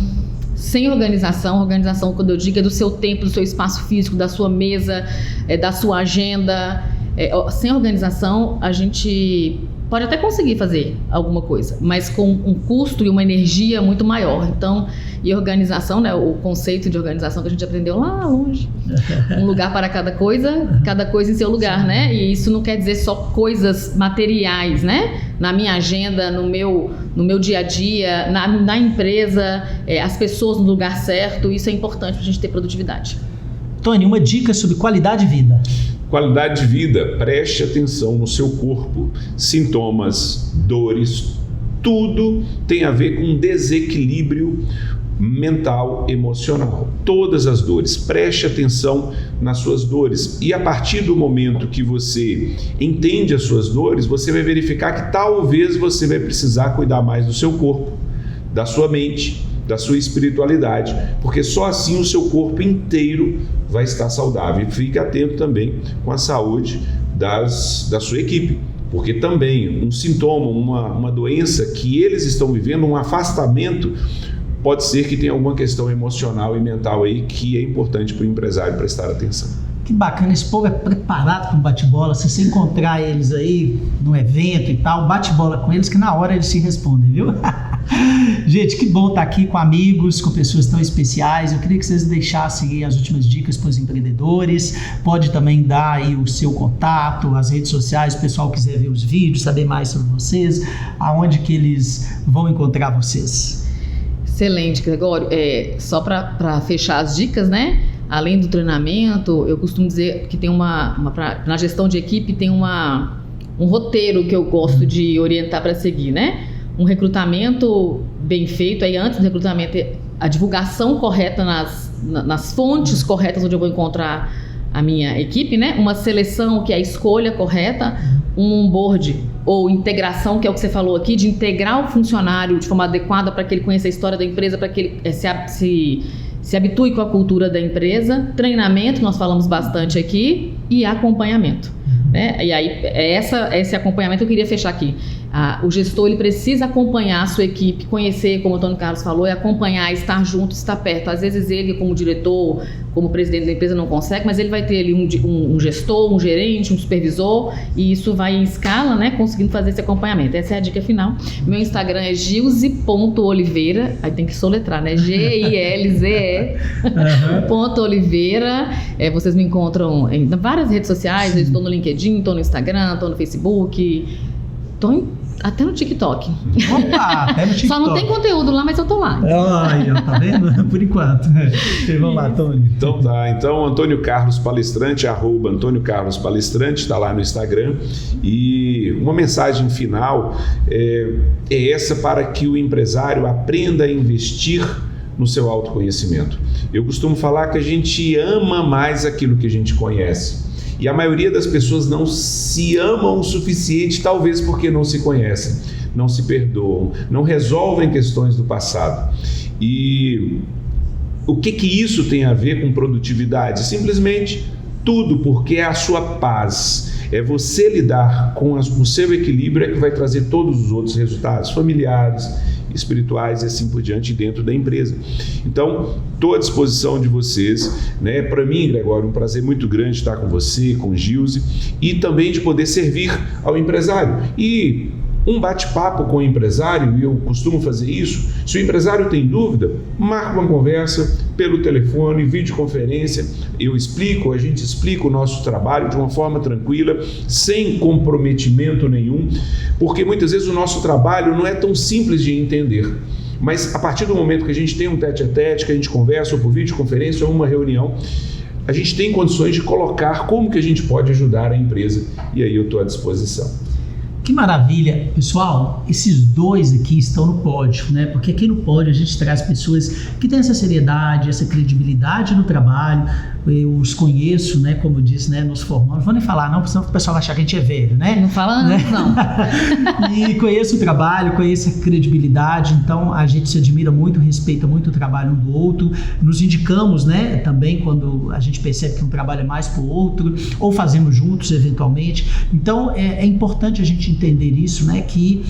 Sem organização, quando eu digo é do seu tempo, do seu espaço físico, da sua mesa, da sua agenda. Sem organização, a gente pode até conseguir fazer alguma coisa, mas com um custo e uma energia muito maior. Então, e organização, né, o conceito de organização que a gente aprendeu lá longe. Um lugar para cada coisa em seu lugar, né? E isso não quer dizer só coisas materiais, né? Na minha agenda, no meu dia a dia, na empresa, as pessoas no lugar certo, isso é importante para a gente ter produtividade. Tony, uma dica sobre qualidade de vida. Qualidade de vida, preste atenção no seu corpo, sintomas, dores, tudo tem a ver com desequilíbrio mental, emocional. Todas as dores, preste atenção nas suas dores e a partir do momento que você entende as suas dores, você vai verificar que talvez você vai precisar cuidar mais do seu corpo, da sua mente, da sua espiritualidade, porque só assim o seu corpo inteiro vai estar saudável. E fique atento também com a saúde da sua equipe, porque também um sintoma, uma doença que eles estão vivendo, um afastamento, pode ser que tenha alguma questão emocional e mental aí que é importante para o empresário prestar atenção. Que bacana, esse povo é preparado para um bate-bola. Se você encontrar eles aí no evento e tal, bate-bola com eles que na hora eles se respondem, viu? Gente, que bom estar aqui com amigos, com pessoas tão especiais. Eu queria que vocês deixassem aí as últimas dicas para os empreendedores. Pode também dar aí o seu contato, as redes sociais, se o pessoal quiser ver os vídeos, saber mais sobre vocês, aonde que eles vão encontrar vocês. Excelente, Gregório. Só para fechar as dicas, né? Além do treinamento, eu costumo dizer que tem na gestão de equipe tem um roteiro que eu gosto de orientar para seguir, né? Um recrutamento bem feito, aí antes do recrutamento, a divulgação correta nas fontes corretas onde eu vou encontrar minha equipe, né? Uma seleção, que é a escolha correta, um onboard ou integração, que é o que você falou aqui, de integrar o funcionário de forma adequada para que ele conheça a história da empresa, para que ele se habitue com a cultura da empresa, treinamento, nós falamos bastante aqui, e acompanhamento. Né? E aí, esse acompanhamento eu queria fechar aqui. O gestor, ele precisa acompanhar a sua equipe, conhecer, como o Antônio Carlos falou, acompanhar, estar junto, estar perto. Às vezes ele, como diretor, como presidente da empresa, não consegue, mas ele vai ter ali um gestor, um gerente, um supervisor, e isso vai em escala, né, conseguindo fazer esse acompanhamento. Essa é a dica final. Meu Instagram é gilze.oliveira, aí tem que soletrar, né? GILZE.oliveira. Vocês me encontram em várias redes sociais. Eu estou no LinkedIn, estou no Instagram, estou no Facebook, estou até no TikTok. Opa, até no TikTok. Só não tem conteúdo lá, mas eu tô lá. Aí, tá vendo? Por enquanto. Vamos lá, Tony. Então tá. Então, Antônio Carlos Palestrante, @Antônio Carlos Palestrante, está lá no Instagram. E uma mensagem final é essa para que o empresário aprenda a investir no seu autoconhecimento. Eu costumo falar que a gente ama mais aquilo que a gente conhece. E a maioria das pessoas não se amam o suficiente, talvez porque não se conhecem, não se perdoam, não resolvem questões do passado. E o que isso tem a ver com produtividade? Simplesmente tudo, porque é a sua paz. É você lidar com o seu equilíbrio que vai trazer todos os outros resultados familiares, espirituais e assim por diante dentro da empresa. Então, estou à disposição de vocês, né? Para mim, Gregório, um prazer muito grande estar com você, com o Gilze, e também de poder servir ao empresário. E um bate-papo com o empresário, e eu costumo fazer isso, se o empresário tem dúvida, marca uma conversa pelo telefone, videoconferência, a gente explica o nosso trabalho de uma forma tranquila, sem comprometimento nenhum, porque muitas vezes o nosso trabalho não é tão simples de entender. Mas a partir do momento que a gente tem um tete-a-tete, que a gente conversa ou por videoconferência ou uma reunião, a gente tem condições de colocar como que a gente pode ajudar a empresa, e aí eu estou à disposição. Que maravilha, pessoal, esses dois aqui estão no pódio, né? Porque aqui no pódio a gente traz pessoas que têm essa seriedade, essa credibilidade no trabalho. Eu os conheço, né? Como eu disse, né? Nos formamos. Não vou nem falar, não, senão o pessoal vai achar que a gente é velho, né? Não fala não, né? Não. E conheço o trabalho, conheço a credibilidade, então a gente se admira muito, respeita muito o trabalho um do outro. Nos indicamos, né? Também quando a gente percebe que um trabalho é mais para o outro, ou fazemos juntos eventualmente. Então é importante a gente entender isso, né? Que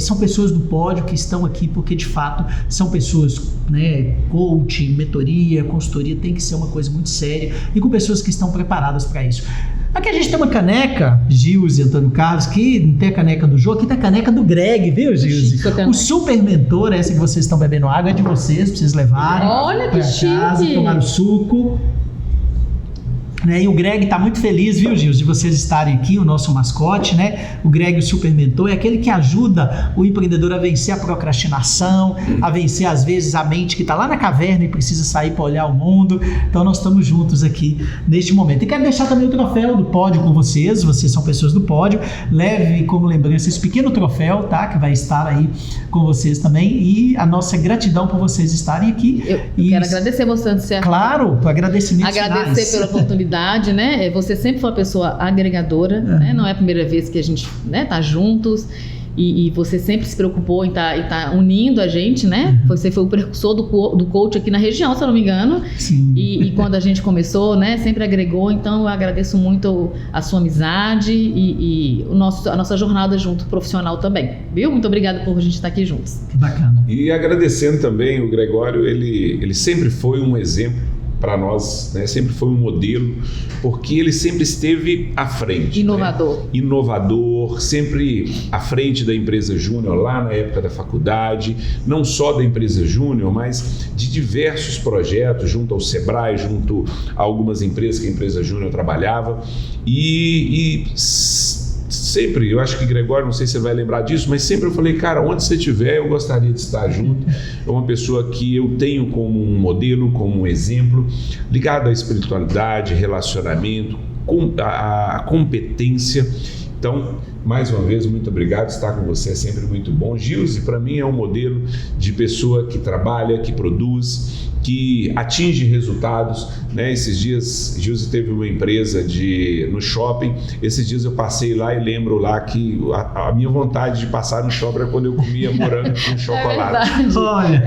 são pessoas do pódio que estão aqui porque de fato são pessoas, né? Coaching, mentoria, consultoria tem que ser uma coisa muito séria e com pessoas que estão preparadas para isso. Aqui a gente tem uma caneca, Gilze e Antônio Carlos, que não tem a caneca do jogo, aqui tem a caneca do Greg, viu, Gilze? O super mentor, essa que vocês estão bebendo água, é de vocês, pra vocês levarem. Olha que chique! Tomar o suco. E o Greg está muito feliz, viu, Gilze, de vocês estarem aqui, o nosso mascote, né? O Greg, o super mentor, é aquele que ajuda o empreendedor a vencer a procrastinação, a vencer, às vezes, a mente que está lá na caverna e precisa sair para olhar o mundo. Então, nós estamos juntos aqui neste momento. E quero deixar também o troféu do pódio com vocês são pessoas do pódio. Leve como lembrança esse pequeno troféu, tá? Que vai estar aí com vocês também. E a nossa gratidão por vocês estarem aqui. Eu quero agradecer você, certo? Claro, agradecimento Agradecer pela oportunidade. Né? Você sempre foi uma pessoa agregadora, né? Não é a primeira vez que a gente, né, tá juntos e você sempre se preocupou em tá unindo a gente, né? Você foi o precursor do coach aqui na região, se eu não me engano. Sim. E quando a gente começou, né, sempre agregou. Então eu agradeço muito a sua amizade e a nossa jornada junto profissional também, viu? Muito obrigada por a gente estar aqui juntos. Que bacana. E agradecendo também o Gregório, ele sempre foi um exemplo para nós, né? Sempre foi um modelo, porque ele sempre esteve à frente. Inovador. Né? Inovador, sempre à frente da empresa Júnior, lá na época da faculdade, não só da empresa Júnior, mas de diversos projetos, junto ao Sebrae, junto a algumas empresas que a empresa Júnior trabalhava. E sempre, eu acho que Gregório, não sei se você vai lembrar disso, mas sempre eu falei, cara, onde você estiver, eu gostaria de estar junto. É uma pessoa que eu tenho como um modelo, como um exemplo, ligado à espiritualidade, relacionamento, a competência, Então, mais uma vez, muito obrigado. Estar com você é sempre muito bom. Gilze, para mim, é um modelo de pessoa que trabalha, que produz, que atinge resultados, né? Esses dias, Gilze teve uma empresa no shopping. Esses dias eu passei lá e lembro lá que a minha vontade de passar no shopping era quando eu comia morango com chocolate. Olha.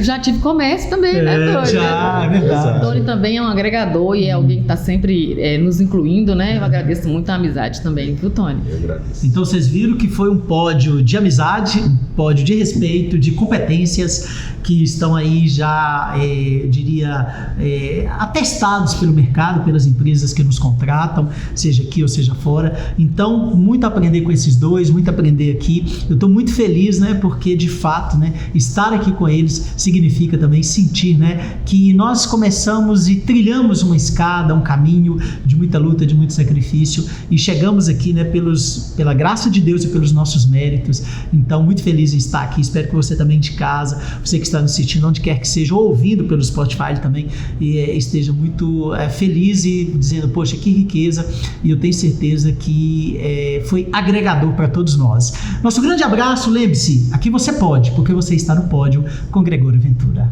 Já tive comércio também, né, Tony? Já, é verdade. O Tony também é um agregador e é alguém que está sempre nos incluindo, né? Eu agradeço muito a amizade também, viu, Tony? Eu agradeço. Então vocês viram que foi um pódio de amizade, um pódio de respeito, de competências que estão aí já, atestados pelo mercado, pelas empresas que nos contratam, seja aqui ou seja fora. Então, muito a aprender com esses dois, muito a aprender aqui. Eu estou muito feliz, né, porque de fato, né, estar aqui com eles significa também sentir, né, que nós começamos e trilhamos uma escada, um caminho de muita luta, de muito sacrifício e chegamos aqui, né, pela graça de Deus e pelos nossos méritos. Então, muito feliz em estar aqui. Espero que você também de casa, você que está nos assistindo onde quer que seja, ou ouvindo pelo Spotify também, esteja muito feliz e dizendo, poxa, que riqueza, e eu tenho certeza que foi agregador para todos nós. Nosso grande abraço, lembre-se, aqui você pode, porque você está no pódio com Gregório Ventura.